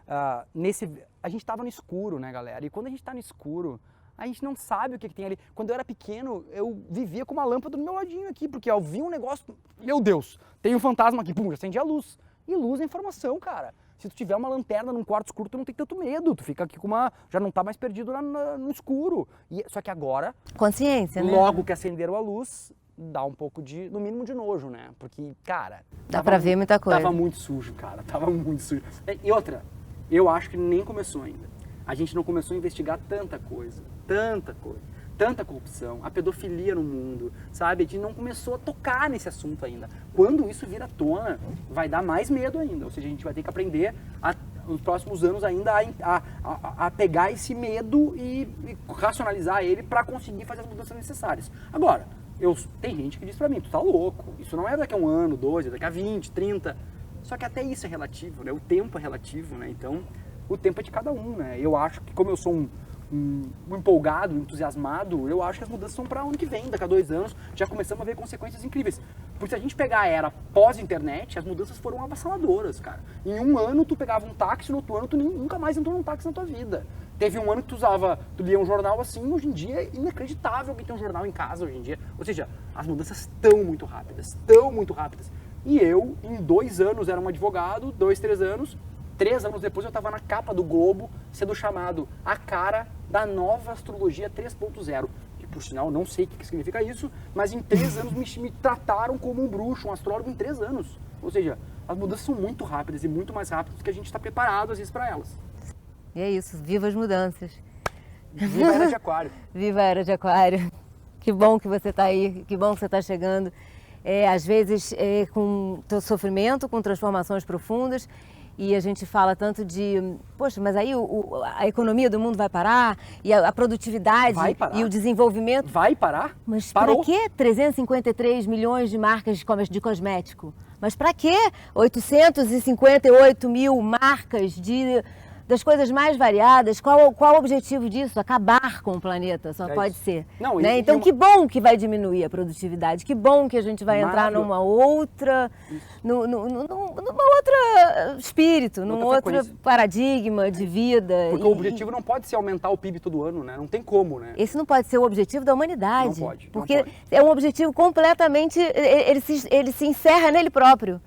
Speaker 2: a gente tava no escuro, né, galera? E quando a gente tá no escuro, a gente não sabe o que tem ali. Quando eu era pequeno, eu vivia com uma lâmpada do meu ladinho aqui, porque eu vi um negócio, meu Deus, tem um fantasma aqui, pum, já acendi a luz. E luz é informação, cara. Se tu tiver uma lanterna num quarto escuro, tu não tem tanto medo. Tu fica aqui com já não tá mais perdido no escuro. Só que agora,
Speaker 1: Consciência, né?
Speaker 2: logo que acenderam a luz, dá um pouco no mínimo de nojo, né? Porque, cara...
Speaker 1: Dá pra ver muita coisa.
Speaker 2: Tava muito sujo, cara. Tava muito sujo. E outra, eu acho que nem começou ainda. A gente não começou a investigar tanta coisa. Tanta corrupção, a pedofilia no mundo, sabe? A gente não começou a tocar nesse assunto ainda. Quando isso vir à tona, vai dar mais medo ainda. Ou seja, a gente vai ter que aprender nos próximos anos ainda a pegar esse medo e racionalizar ele para conseguir fazer as mudanças necessárias. Agora, tem gente que diz pra mim, tu tá louco, isso não é daqui a 1 ano, 2, é daqui a 20, 30. Só que até isso é relativo, né? O tempo é relativo, né? Então, o tempo é de cada um, né? Eu acho que como eu sou um empolgado, entusiasmado, eu acho que as mudanças são para ano que vem, daqui a 2 anos, já começamos a ver consequências incríveis. Porque se a gente pegar a era pós-internet, as mudanças foram avassaladoras, cara. Em 1 ano tu pegava um táxi, no outro ano tu nunca mais entrou num táxi na tua vida. Teve um ano que tu lia um jornal assim, hoje em dia é inacreditável que tem um jornal em casa hoje em dia. Ou seja, as mudanças estão muito rápidas. E eu, em 2 anos, era um advogado, 2, 3 anos, 3 anos depois eu estava na capa do Globo, sendo chamado a cara da nova astrologia 3.0. Que, por sinal, não sei o que significa isso, mas em 3 anos me trataram como um bruxo, um astrólogo em 3 anos. Ou seja, as mudanças são muito rápidas e muito mais rápidas do que a gente está preparado, às vezes, para elas.
Speaker 1: E é isso, viva as mudanças.
Speaker 2: Viva a Era de Aquário.
Speaker 1: Viva a Era de Aquário. Que bom que você está aí, que bom que você está chegando. Às vezes com sofrimento, com transformações profundas. E a gente fala tanto de, poxa, mas aí a economia do mundo vai parar, e a produtividade e o desenvolvimento...
Speaker 2: Vai parar?
Speaker 1: Mas para quê 353 milhões de marcas de cosmético? Mas para quê 858 mil marcas das coisas mais variadas? Qual o objetivo disso? Acabar com o planeta, só pode ser.
Speaker 2: Não,
Speaker 1: né? Então, que bom que vai diminuir a produtividade, que bom que a gente vai entrar numa outra, numa outra espírito, num outro paradigma de vida.
Speaker 2: Porque o objetivo não pode ser aumentar o PIB todo ano, né? Não tem como, né?
Speaker 1: Esse não pode ser o objetivo da humanidade.
Speaker 2: Não pode.
Speaker 1: Porque é um objetivo completamente, ele se encerra nele próprio.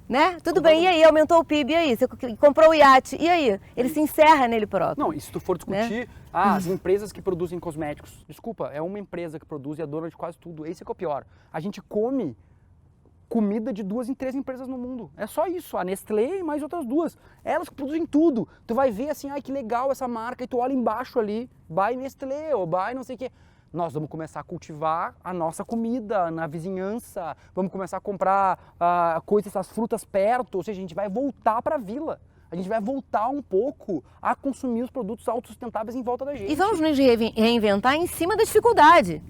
Speaker 1: Né? Tudo bem, e aí? Aumentou o PIB, e aí? Você comprou o iate, e aí? Ele se encerra nele próprio.
Speaker 2: Não, e se tu for discutir, as empresas que produzem cosméticos, desculpa, é uma empresa que produz e é dona de quase tudo, esse é que é o pior. A gente come comida de 2 em 3 empresas no mundo, é só isso, a Nestlé e mais outras 2, elas que produzem tudo. Tu vai ver assim, ai que legal essa marca, e tu olha embaixo ali, buy Nestlé, ou buy não sei o que. Nós vamos começar a cultivar a nossa comida na vizinhança, vamos começar a comprar essas frutas perto, ou seja, a gente vai voltar para a vila. A gente vai voltar um pouco a consumir os produtos autossustentáveis em volta da gente.
Speaker 1: E vamos nos reinventar em cima da dificuldade,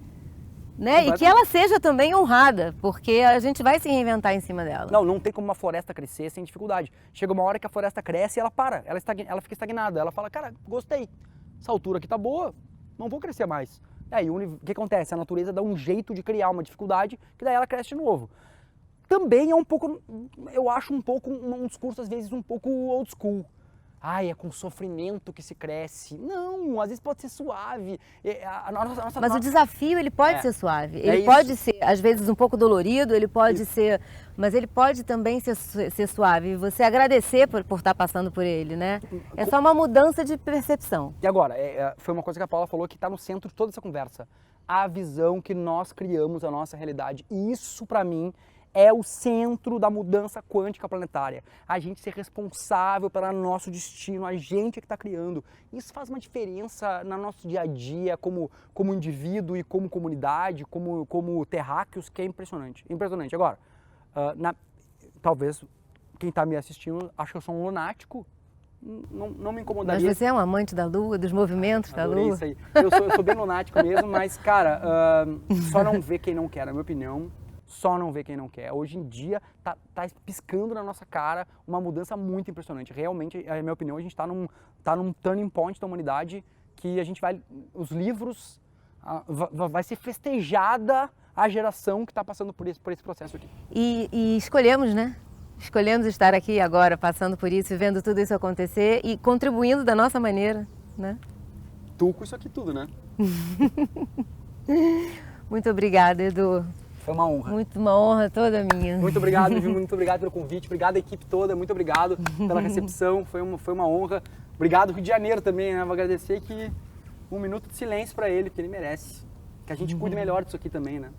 Speaker 1: né? E que ela seja também honrada, porque a gente vai se reinventar em cima dela.
Speaker 2: Não tem como uma floresta crescer sem dificuldade. Chega uma hora que a floresta cresce e ela para, ela fica estagnada. Ela fala, cara, gostei, essa altura aqui tá boa, não vou crescer mais. E aí, o que acontece? A natureza dá um jeito de criar uma dificuldade, que daí ela cresce de novo. Também é um pouco, eu acho um discurso às vezes um pouco old school. Ai, é com sofrimento que se cresce. Não, às vezes pode ser suave.
Speaker 1: Mas o desafio, ele pode ser suave. Ele pode ser, às vezes, um pouco dolorido, ele pode ser... Mas ele pode também ser suave. E você agradecer por estar passando por ele, né? É só uma mudança de percepção.
Speaker 2: E agora, foi uma coisa que a Paula falou que está no centro de toda essa conversa. A visão que nós criamos a nossa realidade. E isso, para mim, é o centro da mudança quântica planetária. A gente ser responsável pelo nosso destino, a gente é que está criando. Isso faz uma diferença no nosso dia a dia, como indivíduo e como comunidade, como terráqueos, que é impressionante. Impressionante. Agora, talvez quem está me assistindo ache que eu sou um lunático. Não me incomodaria.
Speaker 1: Mas você é um amante da Lua, dos movimentos da Lua?
Speaker 2: Isso aí. Eu sou bem lunático mesmo, mas, cara, só não vê quem não quer, na minha opinião. Só não vê quem não quer. Hoje em dia, tá piscando na nossa cara uma mudança muito impressionante. Realmente, na minha opinião, a gente tá num turning point da humanidade que a gente vai... Os livros... vai ser festejada a geração que está passando por esse processo aqui.
Speaker 1: E escolhemos, né? Escolhemos estar aqui agora, passando por isso, vendo tudo isso acontecer e contribuindo da nossa maneira, né?
Speaker 2: Tu com isso aqui tudo, né?
Speaker 1: Muito obrigada, Edu.
Speaker 2: Foi uma honra.
Speaker 1: Uma honra toda minha.
Speaker 2: Muito obrigado, Ju, muito obrigado pelo convite, obrigado à equipe toda, muito obrigado pela recepção, foi uma honra. Obrigado Rio de Janeiro também, né? Vou agradecer que um minuto de silêncio para ele, que ele merece. Que a gente cuide melhor disso aqui também, né?